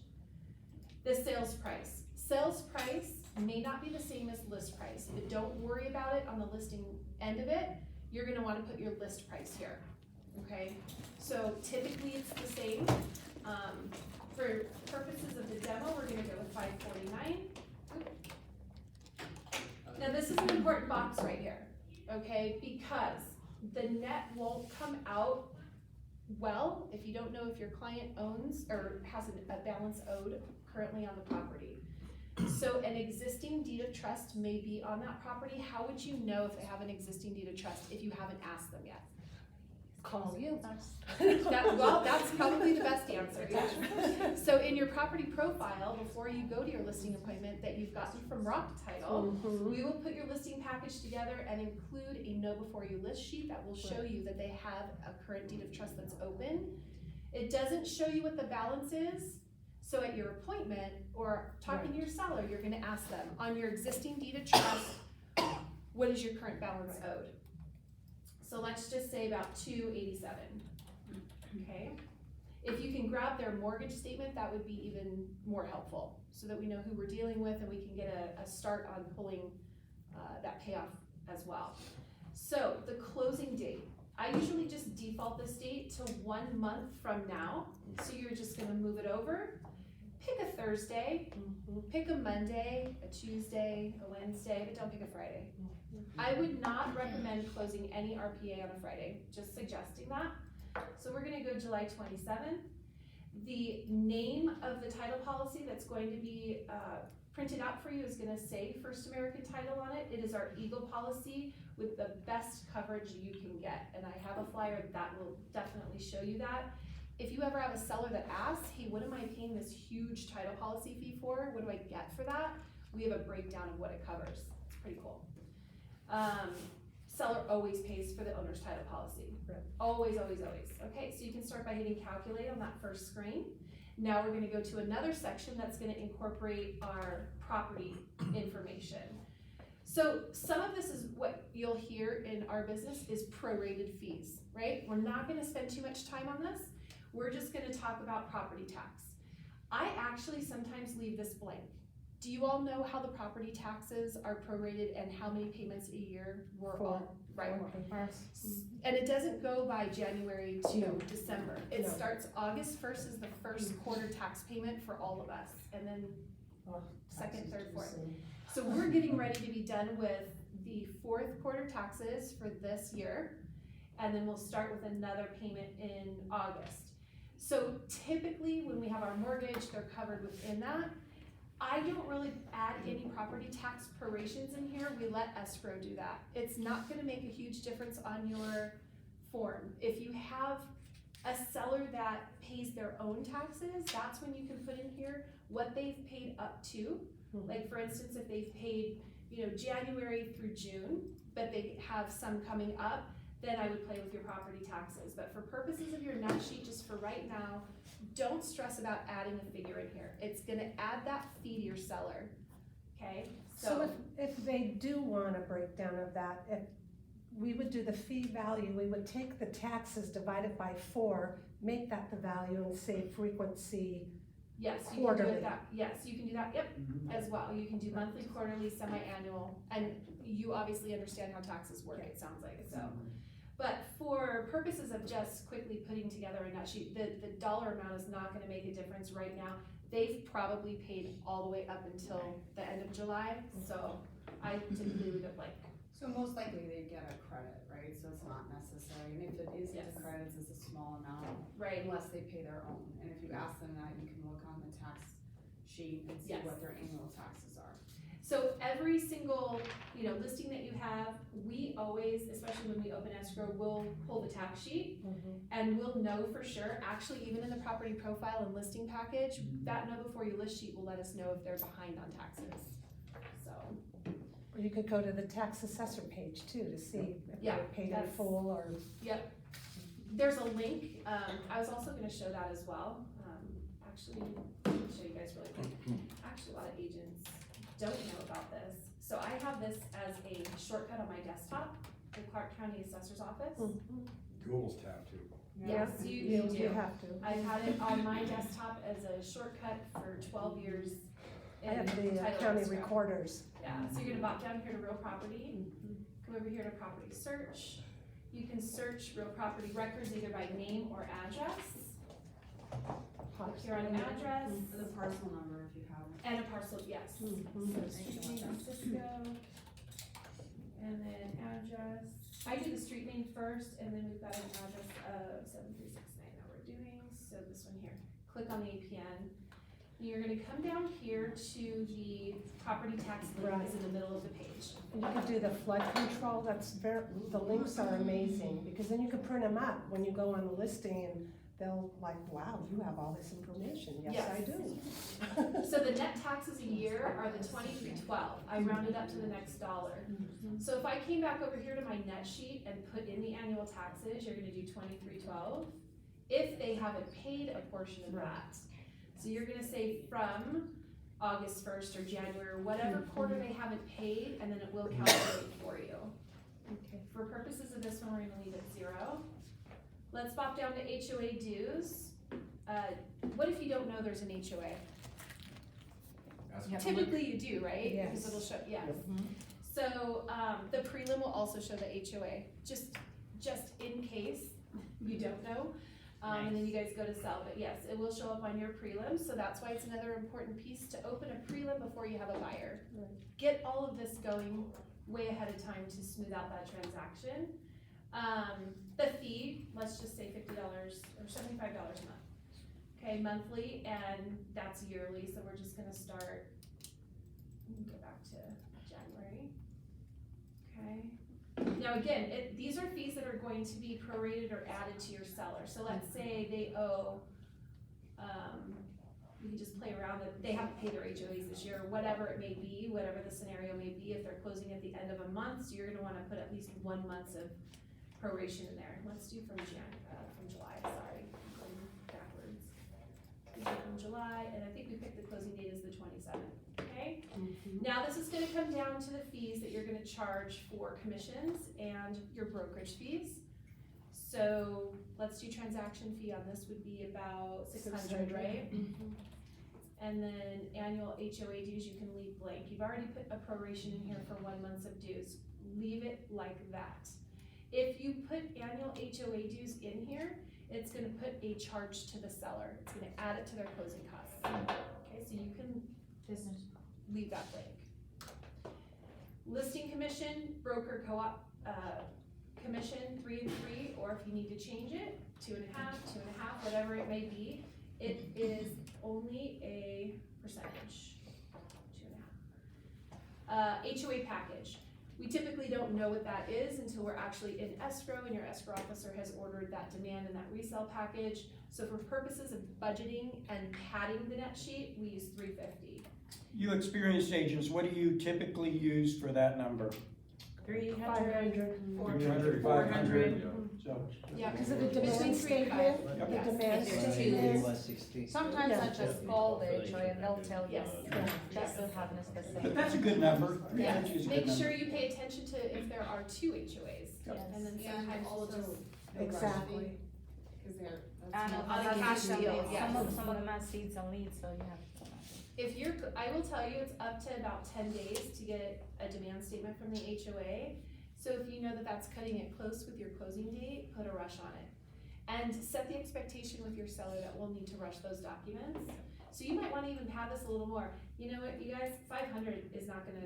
The sales price. Sales price may not be the same as list price, but don't worry about it on the listing end of it. You're gonna wanna put your list price here, okay? So typically it's the same. For purposes of the demo, we're gonna go with $549. Now this is an important box right here. okay? Because the net won't come out well if you don't know if your client owns or has a balance owed currently on the property. So an existing deed of trust may be on that property. How would you know if they have an existing deed of trust if you haven't asked them yet? Call you. Well, that's probably the best answer, yeah. So in your property profile, before you go to your listing appointment that you've gotten from ROC Title, we will put your listing package together and include a know before you list sheet that will show you that they have a current deed of trust that's open. It doesn't show you what the balance is, so at your appointment or talking to your seller, you're gonna ask them, on your existing deed of trust, what is your current balance owed? So let's just say about $287, okay? If you can grab their mortgage statement, that would be even more helpful, so that we know who we're dealing with and we can get a start on pulling that payoff as well. So the closing date, I usually just default this date to 1 month from now, so you're just gonna move it over. Pick a Thursday, pick a Monday, a Tuesday, a Wednesday, but don't pick a Friday. I would not recommend closing any RPA on a Friday, just suggesting that. So we're gonna go July 27th. The name of the title policy that's going to be printed out for you is gonna say First American Title on it. It is our Eagle policy with the best coverage you can get. And I have a flyer that will definitely show you that. If you ever have a seller that asks, hey, what am I paying this huge title policy fee for? What do I get for that? We have a breakdown of what it covers. It's pretty cool. Seller always pays for the owner's title policy. Right. Always, always, always. Okay, so you can start by hitting calculate on that first screen. Now we're gonna go to another section that's gonna incorporate our property information. So some of this is what you'll hear in our business is prorated fees, right? We're not gonna spend too much time on this. We're just gonna talk about property tax. I actually sometimes leave this blank. Do you all know how the property taxes are prorated and how many payments a year we're on? Right. And it doesn't go by January to December. It starts August 1st is the first quarter tax payment for all of us, and then second, third, fourth. So we're getting ready to be done with the fourth quarter taxes for this year, and then we'll start with another payment in August. So typically when we have our mortgage, they're covered within that. I don't really add any property tax prorations in here. We let escrow do that. It's not gonna make a huge difference on your form. If you have a seller that pays their own taxes, that's when you can put in here what they've paid up to. Like for instance, if they've paid, January through June, but they have some coming up, then I would play with your property taxes. But for purposes of your nut sheet, just for right now, don't stress about adding a figure in here. It's gonna add that fee to your seller, okay? So if they do want a breakdown of that, if we would do the fee value, we would take the taxes divided by 4, make that the value and say frequency. Yes, you can do Quarterly. it that, yes, you can do that, yep, as well. You can do monthly, quarterly, semi-annual, and you obviously understand how taxes work, it sounds like, so. But for purposes of just quickly putting together a nut sheet, the dollar amount is not gonna make a difference right now. They've probably paid all the way up until the end of July, so I typically leave it blank. So most likely they get a credit, right? So it's not necessary, and if it is Yes. the credits, it's a small amount, Right, unless they pay their own. And if you ask them that, you can look on the tax sheet and see Yes. what their annual taxes are. so every single, listing that you have, we always, especially when we open escrow, we'll pull the tax sheet and we'll know for sure, actually even in the property profile and listing package, that know before you list sheet will let us know if they're behind on taxes, so. Or you could go to the tax assessor page too to see if Yeah, they're paid in that's- full or. Yep. There's a link, I was also gonna show that as well. Actually, let me show you guys really quick. Actually, a lot of agents don't know about this. So I have this as a shortcut on my desktop, the Clark County Assessor's Office. Google's tab too. Yes, you do. You have to. I've had it on my desktop as a shortcut for 12 years. I have in the title county escrow. recorders. Yeah, so you're gonna pop down here to real property, come over here to property search. You can search real property records either by name or address. Click here on address, The parcel number if you have it. and a parcel, yes. So Street name Cisco, and then address. I do the street name first, and then we've got an address of 7369 that we're doing, so this one here. Click on the APN. You're gonna come down here to the property tax link is in the middle of the page. And you could do the flood control, the links are amazing, because then you could print them up when you go on the listing and they'll like, wow, you have all this information. Yes, I do. So the net taxes a year are the 2312. I rounded up to the next dollar. So if I came back over here to my net sheet and put in the annual taxes, you're gonna do 2312. If they haven't paid a portion of that. So you're gonna say from August 1st or January, or whatever quarter they haven't paid, and then it will calculate for you. Okay. For purposes of this one, we're gonna leave it 0. Let's pop down to HOA dues. What if you don't know there's an HOA? Typically you do, right? Yes. Because it'll show, yes. So, the prelim will also show the HOA, just in case you don't know. And then you guys go to sell, but yes, it will show up on your prelim, so that's why it's another important piece to open a prelim before you have a buyer. Right. Get all of this going way ahead of time to smooth out that transaction. The fee, let's just say $50 or $75 a month. Okay, monthly, and that's yearly, so we're just gonna start, go back to January. Okay. Now again, these are fees that are going to be prorated or added to your seller. So let's say they owe, we can just play around it, they haven't paid their HOAs this year, whatever it may be, whatever the scenario may be. If they're closing at the end of a month, so you're gonna wanna put at least 1 month of proration in there. Let's do from July, sorry, I'm going backwards. We do from July, and I think we picked the closing date as the 27th, okay? Now this is gonna come down to the fees that you're gonna charge for commissions and your brokerage fees. So let's do transaction fee on this would be about 600, right? And then annual HOA dues, you can leave blank. You've already put a proration in here for 1 month of dues. Leave it like that. If you put annual HOA dues in here, it's gonna put a charge to the seller. It's gonna add it to their closing costs. Okay, so you can just leave that blank. Listing commission, broker co-op commission, 3 and 3, or if you need to change it, 2.5, 2.5, whatever it may be. It is only a percentage, 2.5. HOA package. We typically don't know what that is until we're actually in escrow and your escrow officer has ordered that demand and that resale package. So for purposes of budgeting and padding the net sheet, we use 350. You experienced agents, what do you typically use for that number? 500. 300, 500. So, Yeah, Because of the between demand 3 and 5. statement, the Yes. demand statement. Sometimes Yeah. I just call the HOA and they'll tell you, Yes. just to have a but specific. that's a good number. Yeah, 350 is a make good sure number. you pay attention to if there are 2 HOAs. And then sometimes we'll just, Exactly. And On a cash deal, yes. some of them have seeds and leads, so you have to. if you're, I will tell you, it's up to about 10 days to get a demand statement from the HOA. So if you know that that's cutting it close with your closing date, put a rush on it. And set the expectation with your seller that we'll need to rush those documents. So you might wanna even have this a little more. You know what, you guys, 500 is not gonna,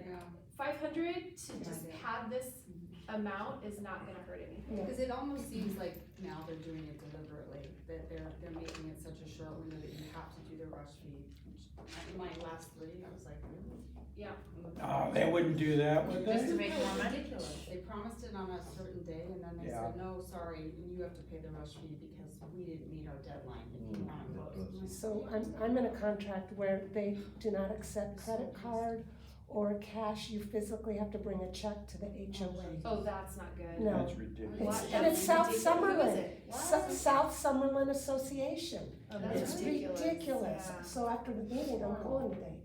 500 to just pad this amount is not gonna hurt anything. Because it almost seems like now they're doing it deliberately, that they're making it such a short window that you have to do the rush fee. My last 3, I was like, really? Yeah. No, they wouldn't do that, would Just to they? make more money. Ridiculous. They promised it on a certain day and then they Yeah. said, no, sorry, you have to pay the rush fee because we didn't meet our deadline if you want to close. I'm like, So I'm in a contract where they do not accept credit card or cash. You physically have to bring a check to the HOA. Oh, that's not good. No. That's ridiculous. What? And it's That's South ridiculous. Summerlin. Who is it? What? South Summerlin Association. Oh, that's It's ridiculous. ridiculous. Yeah. So after the meeting, I'm calling today.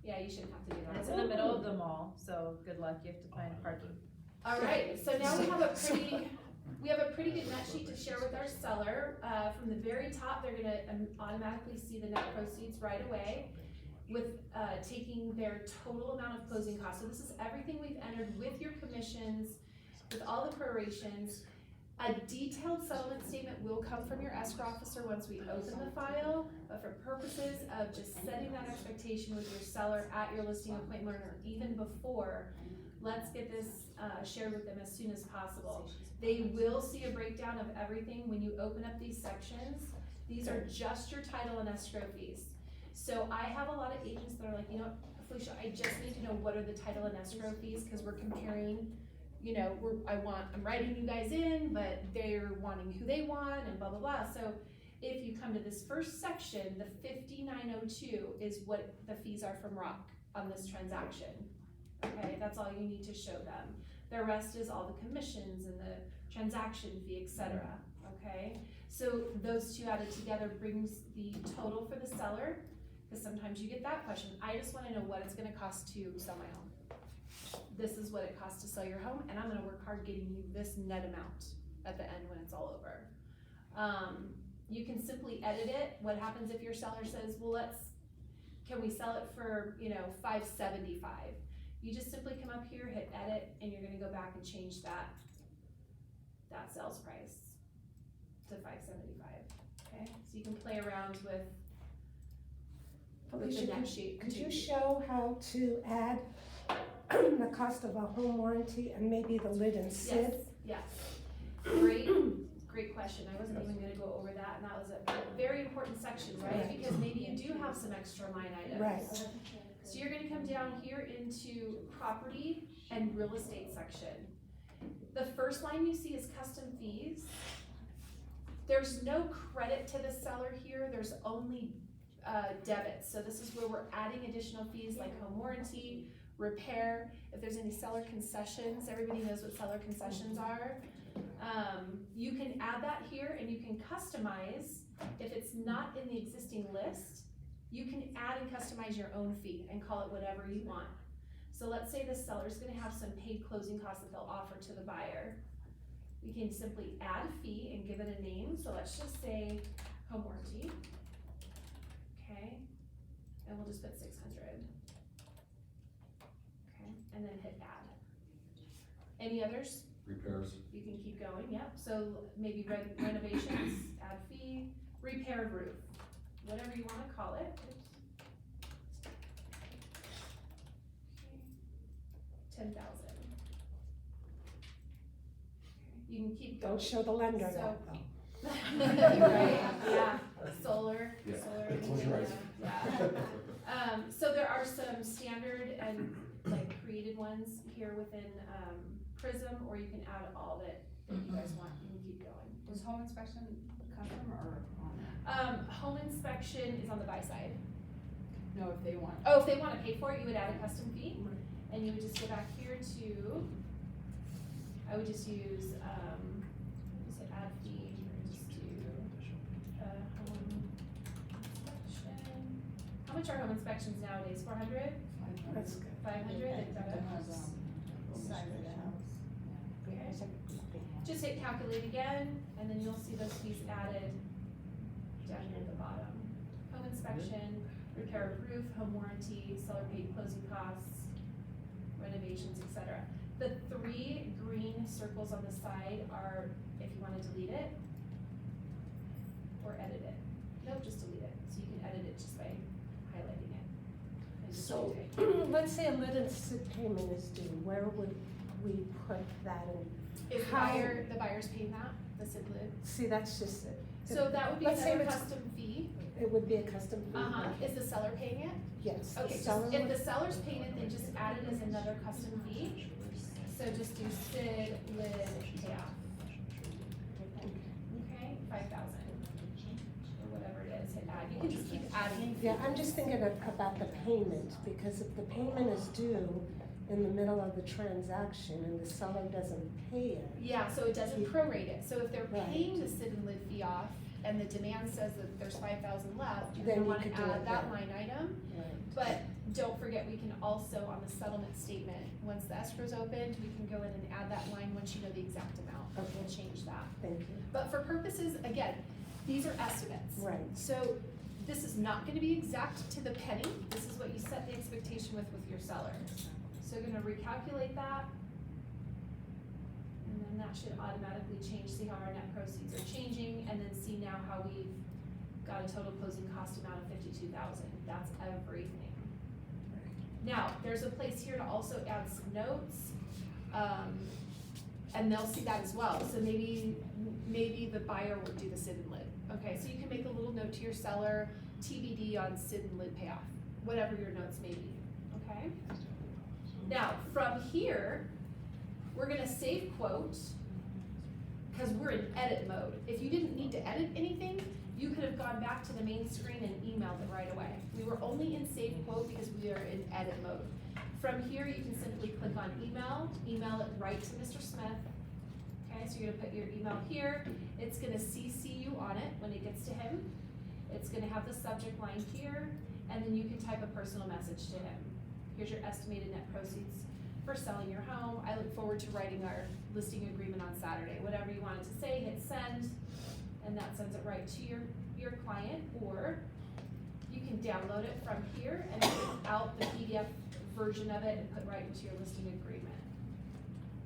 Yeah, you shouldn't have to do And it's that. in the middle of the mall, so good luck, you have to find parking. All right, so now we have a pretty good net sheet to share with our seller. From the very top, they're gonna automatically see the net proceeds right away with taking their total amount of closing costs. So this is everything we've entered with your commissions, with all the prorations. A detailed settlement statement will come from your escrow officer once we open the file, but for purposes of just setting that expectation with your seller at your listing appointment or even before, let's get this, shared with them as soon as possible. They will see a breakdown of everything when you open up these sections. These are just your title and escrow fees. So I have a lot of agents that are like, you know, Felicia, I just need to know what are the title and escrow fees, cause we're comparing, you know, I'm writing you guys in, but they're wanting who they want and blah, blah, blah. So if you come to this first section, the 5902 is what the fees are from ROC on this transaction. Okay, that's all you need to show them. The rest is all the commissions and the transaction fee, etc. Okay, so those two added together brings the total for the seller, because sometimes you get that question. I just want to know what it's going to cost to sell my home. This is what it costs to sell your home, and I'm going to work hard getting you this net amount at the end when it's all over. You can simply edit it. What happens if your seller says, well, can we sell it for, you know, $575? You just simply come up here, hit edit, and you're gonna go back and change that sales price to $575, okay? So you can play around with Felicia, the net sheet. could you show how to add the cost of a home warranty and maybe the lid and SID? Yes. Great question. I wasn't even gonna go over that, and that was a very important section, right? Because maybe you do have some extra line items. Right. So you're gonna come down here into property and real estate section. The first line you see is custom fees. There's no credit to the seller here, there's only debits. So this is where we're adding additional fees like home warranty, repair, if there's any seller concessions, everybody knows what seller concessions are. You can add that here and you can customize, if it's not in the existing list, you can add and customize your own fee and call it whatever you want. So let's say the seller's gonna have some paid closing costs that they'll offer to the buyer. We can simply add a fee and give it a name. So let's just say home warranty. Okay, and we'll just put 600. Okay, and then hit add. Any others? Repairs. You can keep going, yep. So maybe renovations, add fee, repaired roof, whatever you wanna call it. Oops. Okay. 10,000. You can keep going. Don't show the lender So- that though. Right, yeah, solar, Yeah. solar. Close your eyes. Yeah. So there are some standard and like created ones here within, Prism, or you can add all that you guys want, you can keep going. Was home inspection custom or on? Home inspection is on the buy side. No, if they want. Oh, if they wanna pay for it, you would add a custom fee, and you would just go back here to, I would just use, just hit add fee, and just do, home inspection. How much are home inspections nowadays, 400? That's good. 500? Just hit calculate again, and then you'll see those fees added down here at the bottom. Home inspection, repair of roof, home warranty, seller paid closing costs, renovations, etc. The 3 green circles on the side are if you want to delete it or edit it. Nope, just delete it. So you can edit it just by highlighting it. And just So, delete it. let's say a lid and SID payment is due, where would we put that in? Is How- the buyer's paying that, the SID lid? See, that's just it. So that would be Let's say another it's- custom fee. It would be a custom fee? Is the seller paying it? Yes. the Okay, seller if would- the seller's paying it, then just add it as another custom fee. So just do SID lid payoff. Okay, 5,000. Or whatever it is, hit add. You can just keep adding. Yeah, I'm just thinking about the payment, because if the payment is due in the middle of the transaction and the seller doesn't pay it. Yeah, so it doesn't prorate it. So if they're Right. paying the SID and lid fee off and the demand says that there's 5,000 left, you're Then gonna you wanna could do add it that then. line item. Right. But don't forget, we can also, on the settlement statement, once the escrow's opened, we can go in and add that line once you know the exact amount. Okay. We'll change that. Thank you. But for purposes, again, these are estimates. Right. So this is not gonna be exact to the penny. This is what you set the expectation with your seller. So you're gonna recalculate that. And then that should automatically change, see how our net proceeds are changing, and then see now how we've got a total closing cost amount of 52,000. That's everything. Now, there's a place here to also add some notes, and they'll see that as well. So maybe the buyer would do the SID and lid. Okay, so you can make a little note to your seller, TBD on SID and lid payoff, whatever your notes may be, okay? Now, from here, we're gonna save quote, because we're in edit mode. If you didn't need to edit anything, you could have gone back to the main screen and emailed it right away. We were only in save quote because we are in edit mode. From here, you can simply click on email it right to Mr. Smith. Okay, so you're gonna put your email here. It's gonna CC you on it when it gets to him. It's gonna have the subject line here, and then you can type a personal message to him. Here's your estimated net proceeds for selling your home. I look forward to writing our listing agreement on Saturday. Whatever you wanted to say, hit send, and that sends it right to your client, or you can download it from here and print out the PDF version of it and put right into your listing agreement.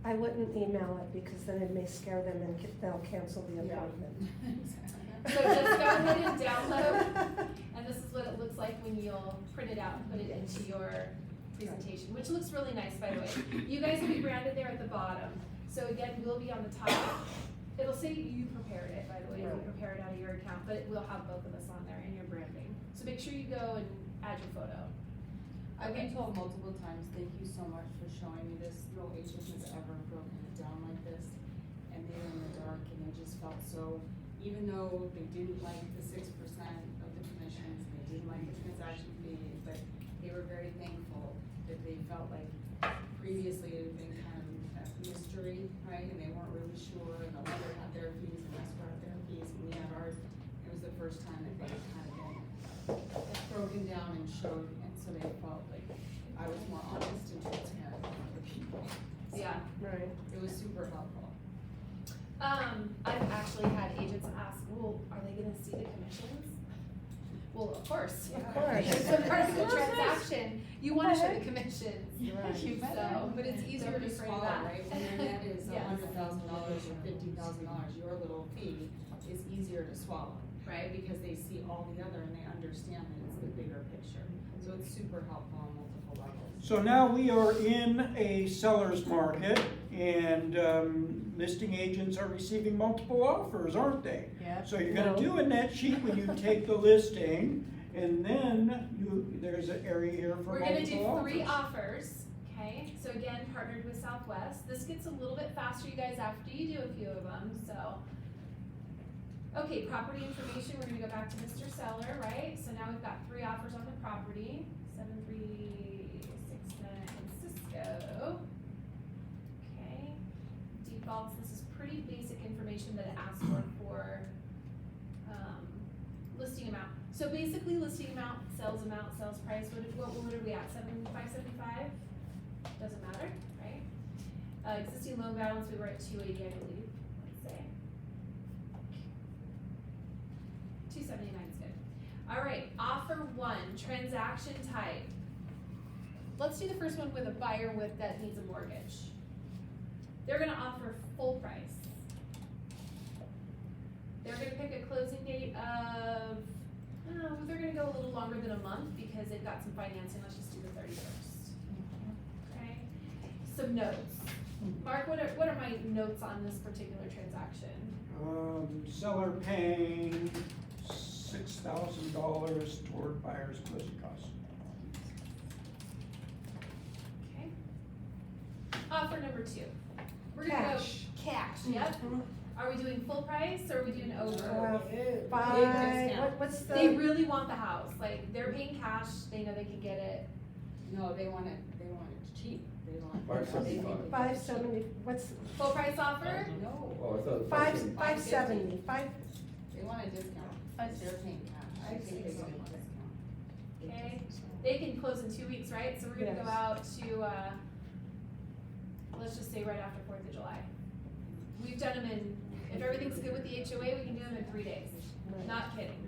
I wouldn't email it because then it may scare them and they'll cancel the appointment. So just go ahead and download, and this is what it looks like when you'll print it out and put it into your presentation, which looks really nice, by the way. You guys will be branded there at the bottom. So again, we'll be on the top. It'll say you prepared it, by the way, if you prepare it out of your account, but it will have both of us on there in your branding. So make sure you go and add your photo. I've been told multiple times, thank you so much for showing me this. No agent has ever broken it down like this. And they were in the dark and they just felt so, even though they didn't like the 6% of the commissions, they didn't like the transaction fee, but they were very thankful that they felt like previously it had been kind of a mystery, right? And they weren't really sure, and the lender had their fees and escrow had their fees, and we had ours. It was the first time that they had kind of been broken down and showed, and so they felt like I was more honest and transparent with the people. So Yeah. Right. it was super helpful. I've actually had agents ask, well, are they gonna see the commissions? Well, of course. Of course. It's a part of the transaction, you wanna show the commissions. Right. So, but it's easier to frame swallow, that. right? When your net is Yes. $100,000 or $50,000, your little fee is easier to swallow, right? Because they see all the other and they understand that it's the bigger picture. So it's super helpful on multiple levels. So now we are in a seller's market, and listing agents are receiving multiple offers, aren't they? Yeah. So you're gonna No. do a net sheet when you take the listing, and then there's an area here for We're gonna do multiple 3 offers. offers, okay? So again, partnered with Southwest. This gets a little bit faster, you guys, after you do a few of them, so. Okay, property information, we're gonna go back to Mr. Seller, right? So now we've got 3 offers on the property, 7369 Cisco. Okay, defaults, this is pretty basic information that it asks for listing amount. So basically listing amount, sales price, what are we at, 575? Doesn't matter, right? Existing loan balance, we were at 280, I believe, let's say. 279 is good. All right, offer 1, transaction type. Let's do the first one with a buyer that needs a mortgage. They're gonna offer full price. They're gonna pick a closing date of, they're gonna go a little longer than a month because they've got some financing, let's just do the 31st. Okay, some notes. Mark, what are my notes on this particular transaction? Seller paying $6,000 toward buyer's closing costs. Okay. Offer number 2. We're gonna go cash, yep. Are we doing full price or are we doing over? What's the? They really want the house, like, they're paying cash, they know they can get it. No, they want it cheap. They want. $575. 570, what's, Full price offer? No, Oh, I thought. 570, they want a discount. They're paying cash. I think they want a discount. Okay, they can close in 2 weeks, right? So we're gonna go out to, let's just say right after 4th of July. We've done them if everything's good with the HOA, we can do them in 3 days. Not kidding.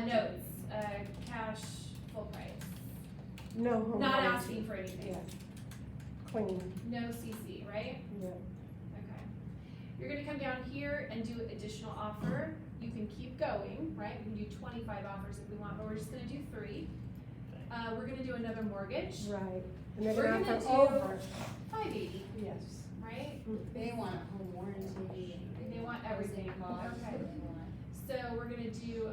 Notes, cash, full price. no home. Not warranty. asking for anything. Yeah. Clean, No CC, right? yeah. Okay. You're gonna come down here and do additional offer. You can keep going, right? We can do 25 offers if we want, but we're just gonna do 3. we're gonna do another mortgage, Right, and they're We're gonna gonna offer do- over, 580, yes. right? They want a home warranty. They want everything, Costs, okay. So we're gonna do,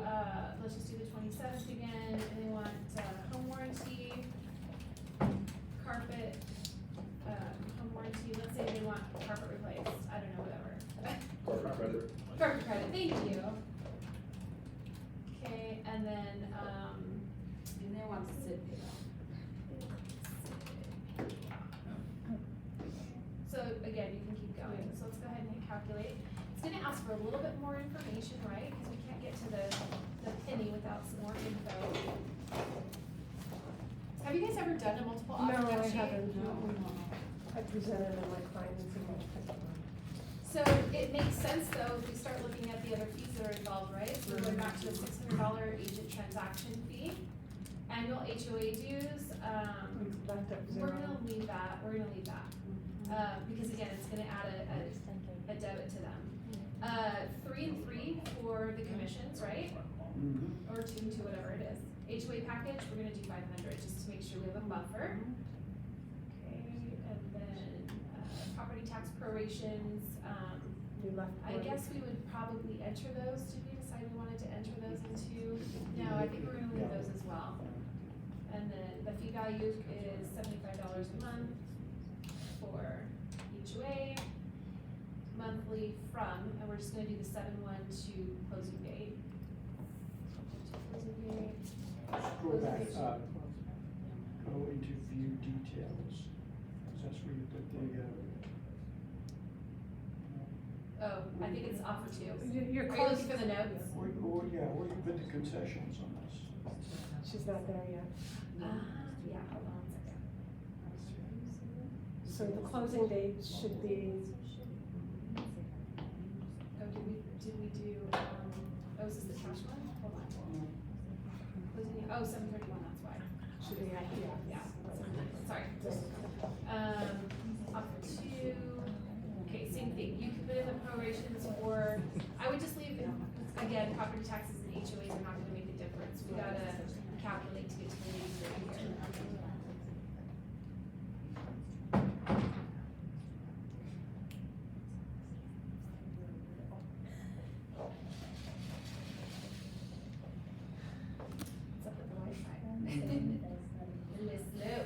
let's just do the 27th again, and they want, home warranty, carpet, home warranty, let's say they want carpet replaced, I don't know, whatever. Corporate credit. Carpet credit, thank you. Okay, and then, And they want to sit so again, you can keep going, so let's go ahead and hit calculate. It's gonna ask for a little bit more information, right, because we can't get to the penny without some more info. Have you guys ever done a multiple offer No, I rep sheet? haven't. I presented them my clients and much picked up on. So it makes sense though, if we start looking at the other fees that are involved, right? So we're going back to a $600 agent transaction fee, annual HOA dues, We left up we're zero. gonna leave that, because again, it's gonna add a debit to them. 3 and 3 for the commissions, right? Or 2 and 2, whatever it is. HOA package, we're gonna do 500, just to make sure we have a buffer. Okay, and then, property tax prorations, We left. I one. guess we would probably enter those, did we decide we wanted to enter those into? No, I think we're gonna leave those as well. And then the fee value is $75 a month for each way, monthly from, and we're just gonna do the 7/1 to closing date. Closing date. Scroll back up, go into view details, 'cause that's where you put the, Oh, I think it's offer 2. You're Are you close. looking for the notes? where you put the concessions on this. She's not there yet. Yeah, hold on a second. So the closing date should be, Oh, did we do, oh, is this the cash one? Hold on. Closing, oh, 7/31, that's why. should be, Yeah, sorry. Offer 2, okay, same thing, you can put in the prorations, or, I would just leave, again, property taxes and HOAs are not gonna make a difference, we gotta calculate to get to the nitty-gritty here. What's up with the Wi-Fi? It's slow.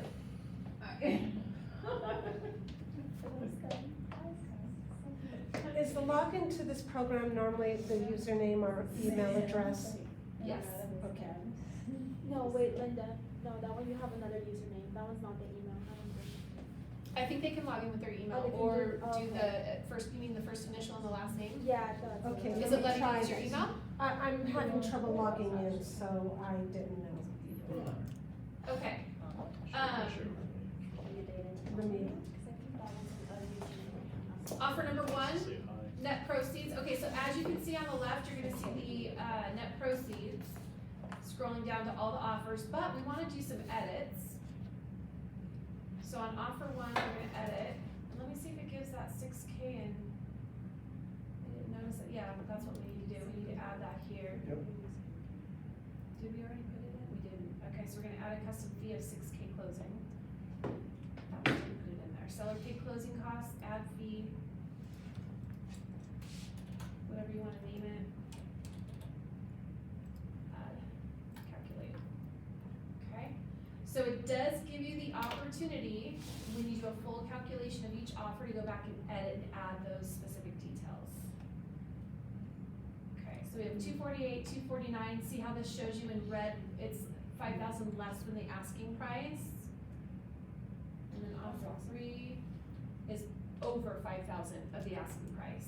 is the login to this program normally the username or email address? Yes. Okay. No, wait, Linda, no, that one you have another username, that one's not the email. I think they can log in with their email, Oh, they can or do- do okay. the, first, you mean the first initial and the last name? Yeah, it does. Okay, Is let it me letting try you use your this. email? I'm having trouble logging in, so I didn't know. Okay. Let me, Offer number 1, net proceeds. Okay, so as you can see on the left, you're gonna see the, net proceeds. Scrolling down to all the offers, but we wanna do some edits. So on offer 1, we're gonna edit, and let me see if it gives that 6K in. I didn't notice it, yeah, that's what we need to do, we need to add that here. Yep. Did we already put it in? We didn't, okay, so we're gonna add a custom fee of 6K closing. That we didn't put it in there, seller paid closing costs, add fee. Whatever you wanna name it. Add, calculate. Okay, so it does give you the opportunity, when you do a full calculation of each offer, to go back and edit and add those specific details. Okay, so we have 248, 249, see how this shows you in red, it's 5,000 less than the asking price. And then offer 3 is over 5,000 of the asking price.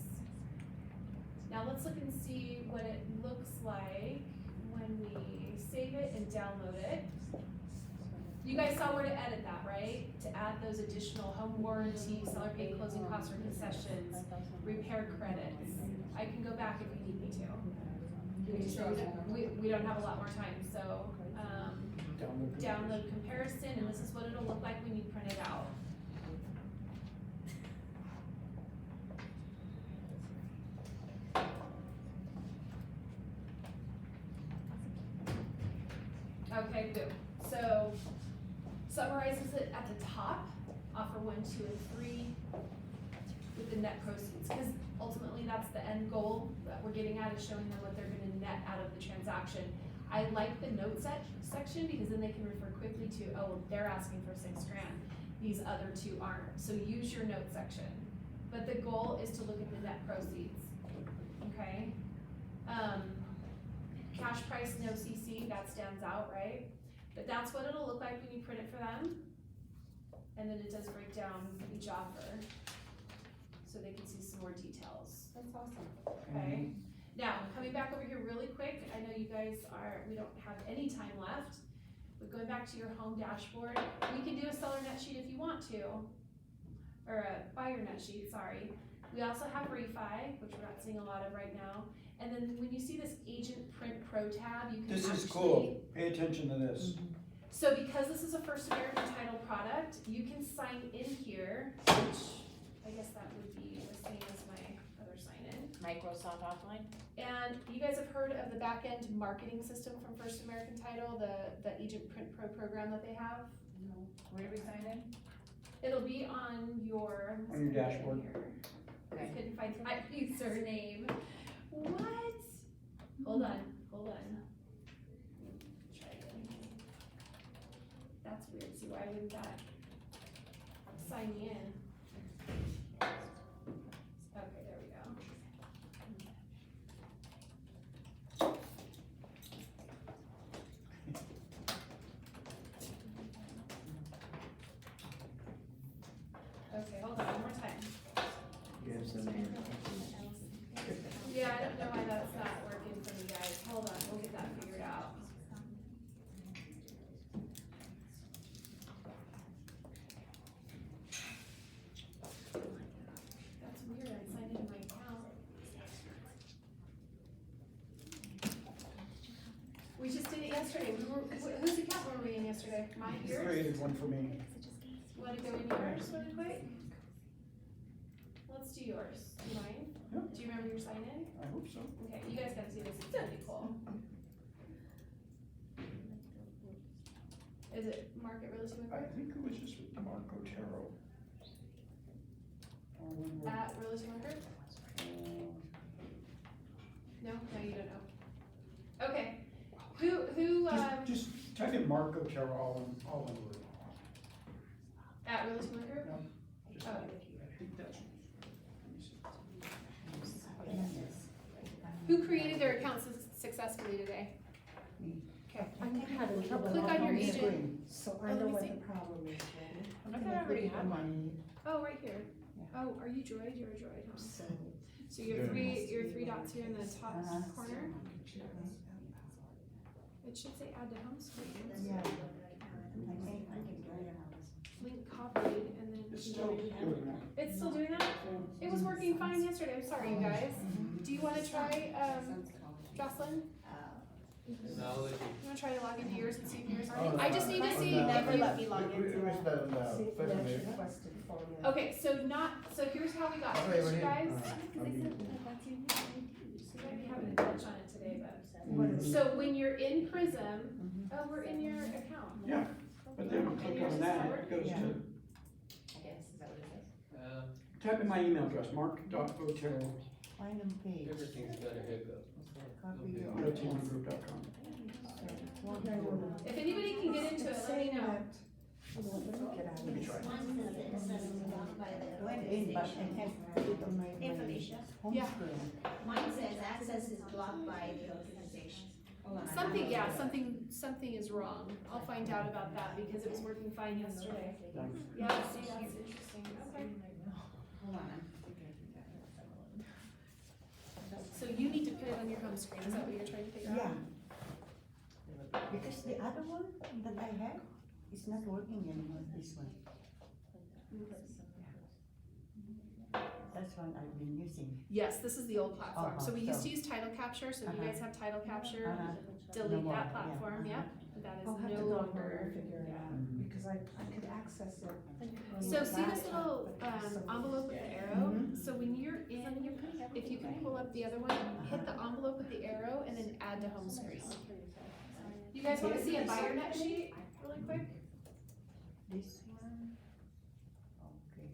Now let's look and see what it looks like when we save it and download it. You guys saw where to edit that, right? To add those additional home warranty, seller paid closing costs or concessions, repair credits. I can go back if you need me to. We don't have a lot more time, so, download comparison, and this is what it'll look like when you print it out. Okay, boom. so summarizes it at the top, offer 1, 2, and 3 with the net proceeds, because ultimately that's the end goal that we're getting at, is showing them what they're gonna net out of the transaction. I like the note section because then they can refer quickly to, oh, well, they're asking for $6,000. These other two aren't. So use your note section. But the goal is to look at the net proceeds, okay? Cash price, no CC, that stands out, right? But that's what it'll look like when you print it for them. And then it does break down each offer, so they can see some more details. That's awesome. Okay, now, coming back over here really quick, I know you guys we don't have any time left, but going back to your home dashboard, we can do a seller net sheet if you want to, or a buyer net sheet, sorry. We also have refi, which we're not seeing a lot of right now, and then when you see this Agent Print Pro tab, you can This is actually- cool, pay attention to this. So because this is a First American Title product, you can sign in here, which I guess that would be the same as my other sign-in. Microsoft Offline? And you guys have heard of the back-end marketing system from First American Title, the Agent Print Pro program that they have? No. Where do we sign in? It'll be on your. On your dashboard. I couldn't find my username. What? Hold on. Try again. That's weird, see why wouldn't that sign me in? Okay, there we go. Okay, hold on, one more time. Yeah, I don't know why that's not working for you guys. Hold on, we'll get that figured out. That's weird, I signed into my account. We just did it yesterday. Whose account were we in yesterday? Mine, You yours? created one for me. Want to go in yours really quick? Let's do yours. Do mine? Yep. Do you remember your sign in? I hope so. Okay, you guys gotta see this, it's gonna be cool. Is it Market Realty I Market? think it was just with Marco Taro. At Realty Market? No, you don't know. Okay, who, Just type in Marco Taro all in word. at Realty Market? Just, Oh. I think that's. Who created their account successfully today? Okay. I'm having trouble. Click on your the agent. screen, So I Oh, know let me what see. the problem is, I thought I already had one. Oh, right here. Oh, are you Droid? You're a Droid, huh? So. So your three dots here in the top corner. It should say add to home screen. Link copied and then. It's still doing that. It's still doing that? It was working fine yesterday, I'm sorry, you guys. Do you wanna try, Jocelyn? You wanna try to log into yours and see if yours are? I just need to see if you. Okay, so here's how we got this, you guys. You might be having a glitch on it today, but. So when you're in Prism, oh, we're in your account. Yeah, but then you click on that, it goes to, type in my email address, mark.otero, Everything's got a hiccup. realtymgroup.com. If anybody can get into it, let me know. Let me try. Mine says it says it's blocked by the. Hey, Felicia. Yeah. Mine says access is blocked by the organization. Something is wrong. I'll find out about that because it was working fine yesterday. Yeah, see, that's interesting, okay. Hold on. So you need to put it on your home screen, is that what you're trying to figure out? Yeah. Because the other one that I had is not working anymore, this one. That's one I've been using. Yes, this is the old platform. So we used to so- use title capture, so if you guys have title capture, No delete more, that yeah, platform, yep. That is I'll have to no go home longer. and figure it out, because I could access it. So see this little envelope with the arrow? So when you're in, if you can pull up the other one, hit the envelope with the arrow and then add to home screen. You guys wanna see a buyer net sheet really quick? This one, okay.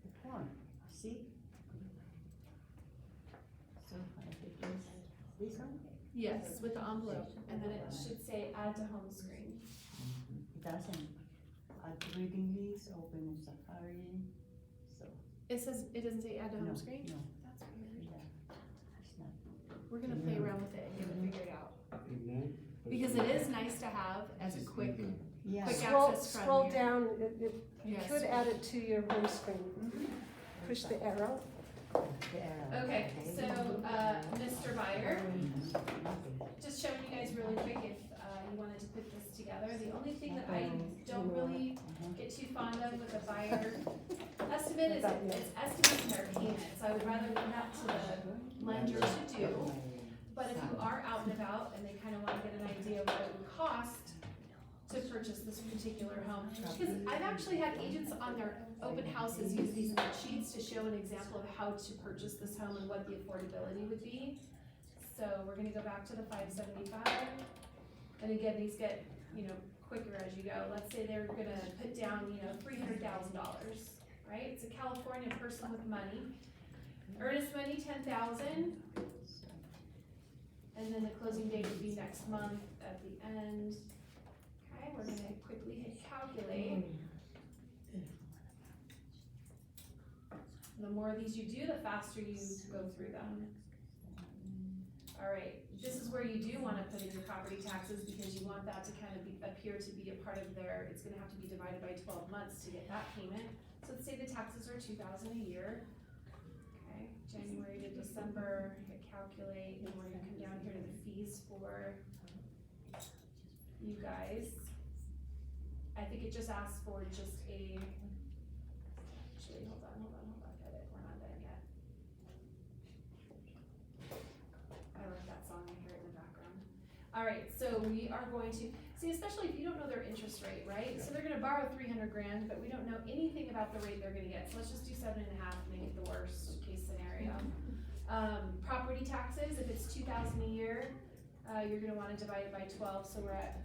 The form, see? So I think this one? Yes, with the envelope, and then it should say add to home screen. It doesn't. Add to reading list, open in Safari, so. It says, it doesn't say add to home No, screen? no. That's weird. Yeah, it's not. We're gonna play around with it and get it figured out. Amen. Because it is nice to have as a quick Yeah. Quick Scroll, access from scroll here. down, you Yes. could add it to your home screen. Push the arrow. The arrow. Okay, so, Mr. Buyer, just showing you guys really quick if, you wanted to put this together. The only thing that I don't really get too fond of with a buyer estimate is it's estimating their payment. So I would rather leave that to the lender to do. But if you are out and about and they kind of want to get an idea of what it would cost to purchase this particular home, because I've actually had agents on their open houses use these sheets to show an example of how to purchase this home and what the affordability would be. So we're gonna go back to the 575. And again, these get, quicker as you go. Let's say they're gonna put down, $300,000, right? It's a California person with money. Earnest money, 10,000. And then the closing date would be next month at the end. Okay, we're gonna quickly hit calculate. The more of these you do, the faster you go through them. All right, this is where you do wanna put in your property taxes because you want that to kind of appear to be a part of their, it's gonna have to be divided by 12 months to get that payment. So let's say the taxes are $2,000 a year. Okay, January to December, hit calculate, and we're gonna come down here to the fees for you guys. I think it just asks for just a, actually, hold on, edit, we're not done yet. I like that song, I hear it in the background. All right, so we are going to, see, especially if you don't know their interest rate, right? So they're gonna borrow 300 grand, but we don't know anything about the rate they're gonna get. So let's just do 7.5 and make it the worst case scenario. Property taxes, if it's 2,000 a year, you're gonna wanna divide it by 12, so we're at,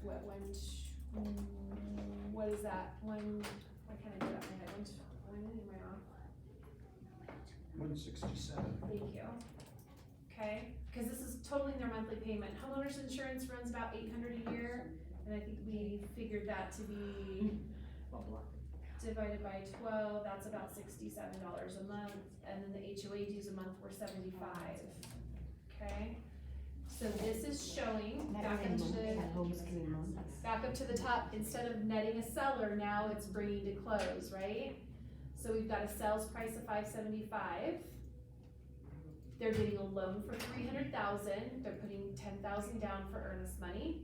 what is that? Why can't I do that in my head? When am I off? 167. Thank you. Okay, because this is totaling their monthly payment. Homeowners insurance runs about $800 a year, and I think we figured that to be divided by 12, that's about $67 a month, and then the HOA dues a month were 75. Okay, so this is showing back up to the top, instead of netting a seller, now it's bringing to close, right? So we've got a sales price of 575. They're getting a loan for 300,000. They're putting 10,000 down for earnest money.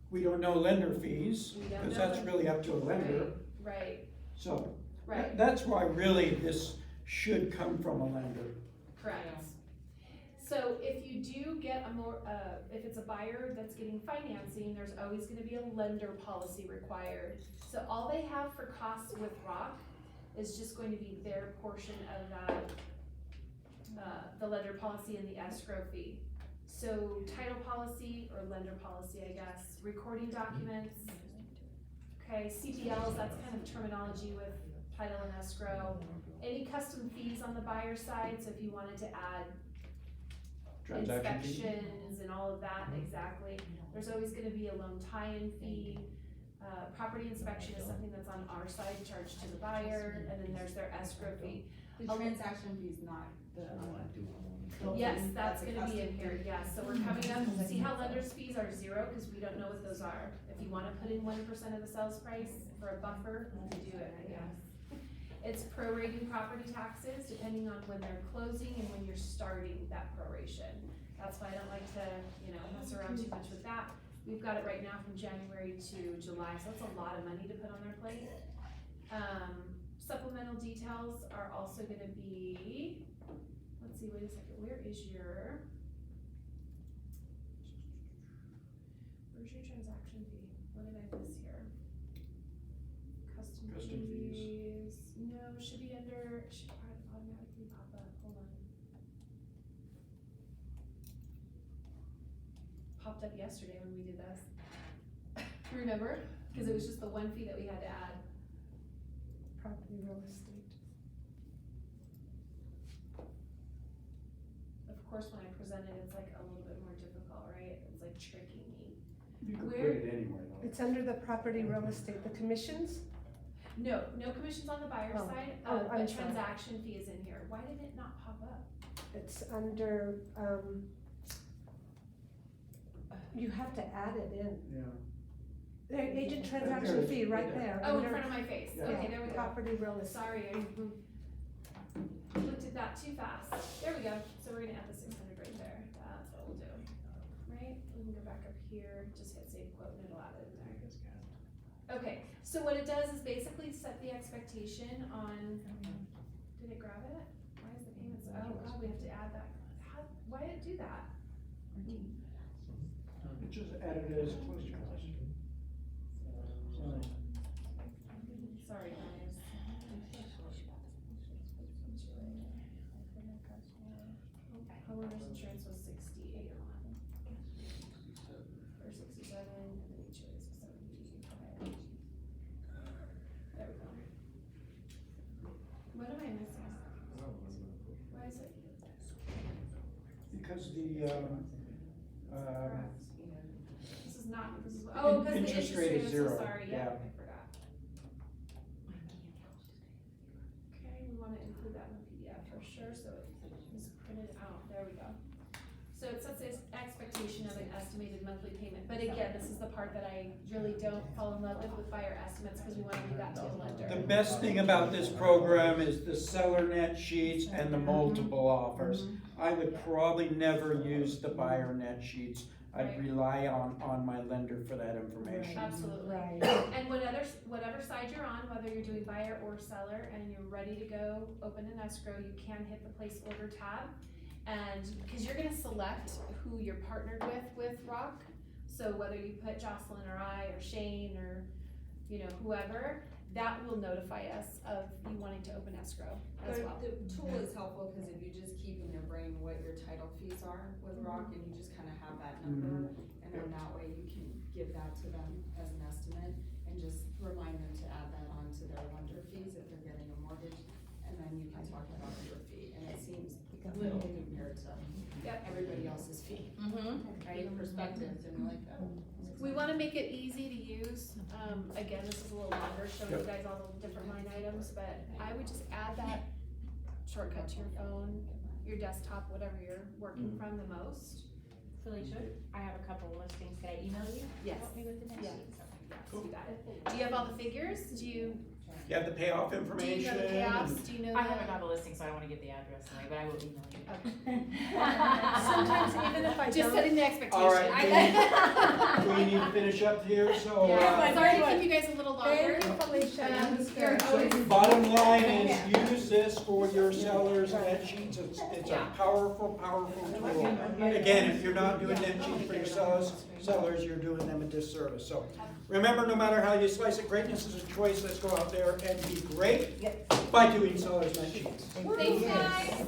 We don't know lender fees, We don't because know that's lender- really up to a lender. Right, So, right, that's why really this should come from a lender. correct. So if you do get a more, if it's a buyer that's getting financing, there's always gonna be a lender policy required. So all they have for costs with ROC is just going to be their portion of that, the lender policy and the escrow fee. So title policy, or lender policy, I guess, recording documents. Okay, CPLs, that's kind of terminology with title and escrow. Any custom fees on the buyer side, so if you wanted to add Transaction fee. inspections and all of that, exactly. There's always gonna be a loan tie-in fee. Property inspection is something that's on our side, charged to the buyer, and then there's their escrow fee. The transaction fee is not the, Yes, that's gonna be in here, yes, so we're coming up, see how lenders' fees are 0, cause we don't know what those are. If you wanna put in 1% of the sales price for a buffer, you can do it, I guess. It's prorating property taxes, depending on when they're closing and when you're starting that proration. That's why I don't like to, mess around too much with that. We've got it right now from January to July, so that's a lot of money to put on their plate. Supplemental details are also gonna be, let's see, wait a second, where's your transaction fee? What did I miss here? Custom fees. No, should be under, should automatically pop up, hold on. Popped up yesterday when we did this. You remember? Cause it was just the one fee that we had to add. Property real estate. Of course, when I present it, it's like a little bit more difficult, right? It's like tricking me. You could put Where- it anywhere though. It's under the property real estate, the commissions? No, no commissions on the buyer's Oh. side, Oh, I'm but sorry. transaction fee is in here. Why did it not pop up? It's under, you have to add it in. Yeah. The agent transaction fee, right there. Oh, in under- front of my face. Yeah. Okay, there we go. Property real estate. Sorry, I looked at that too fast. There we go. So we're gonna add the 600 right there. That's what we'll do. Right? We can go back up here, just hit save quote and it'll add it in there. Okay, so what it does is basically set the expectation on, did it grab it? Why is the payment so, oh god, we have to add that. Why did it do that? It just added it as close to us. Sorry guys. Homeowner's insurance was 68 or 67, and then HOA is 75. There we go. What am I missing? Why is it? Because This is not, this is, oh, because the interest rate is I'm zero, so sorry, yeah, yeah. I forgot. Okay, we wanna include that in the PDF for sure, so it is printed out, there we go. So it sets this expectation of an estimated monthly payment, but again, this is the part that I really don't fall in love with buyer estimates, because we wanna leave that to the lender. The best thing about this program is the seller net sheets and the multiple offers. I would probably never use the buyer net sheets. I'd Right. rely on my lender for that information. Absolutely. Right. And whatever side you're on, whether you're doing buyer or seller, and you're ready to go open an escrow, you can hit the place order tab. And, cause you're gonna select who you're partnered with ROC. So whether you put Jocelyn or I or Shane or, you know, whoever, that will notify us of you wanting to open escrow as well. The tool is helpful, cause if you just keep in your brain what your title fees are with ROC, and you just kinda have that number, and then that way you can give that to them as an estimate, and just remind them to add that on to their lender fees if they're getting a mortgage, and then you can talk about your fee, and it seems little compared to everybody else's fee. Right, perspectives, and you're like, oh. We wanna make it easy to use, again, this is a little longer, showing you guys all the different line items, but I would just add that shortcut to your phone, your desktop, whatever you're working from the most. Felicia, I have a couple of listings. Can I email you? Yes. Help me with the next Yes. sheets? You got it. Do you have all the figures? Do you You have the payoff know information. the payoffs? Do you know I the? haven't got the listing, so I don't wanna get the address away, but I will email you. Sometimes even if I Just don't. setting the expectation. All right, we need to finish up here, so. Yeah, sorry to keep you guys a little longer. Thank you, Felicia. That was You're good. always- Bottom line is, use this for your sellers net sheets, it's a powerful, powerful tool. Again, if you're not doing net sheets for your sellers, you're doing them a disservice, so. Remember, no matter how you slice it, greatness is a choice, let's go out there and be great by doing sellers net sheets. Thanks, guys.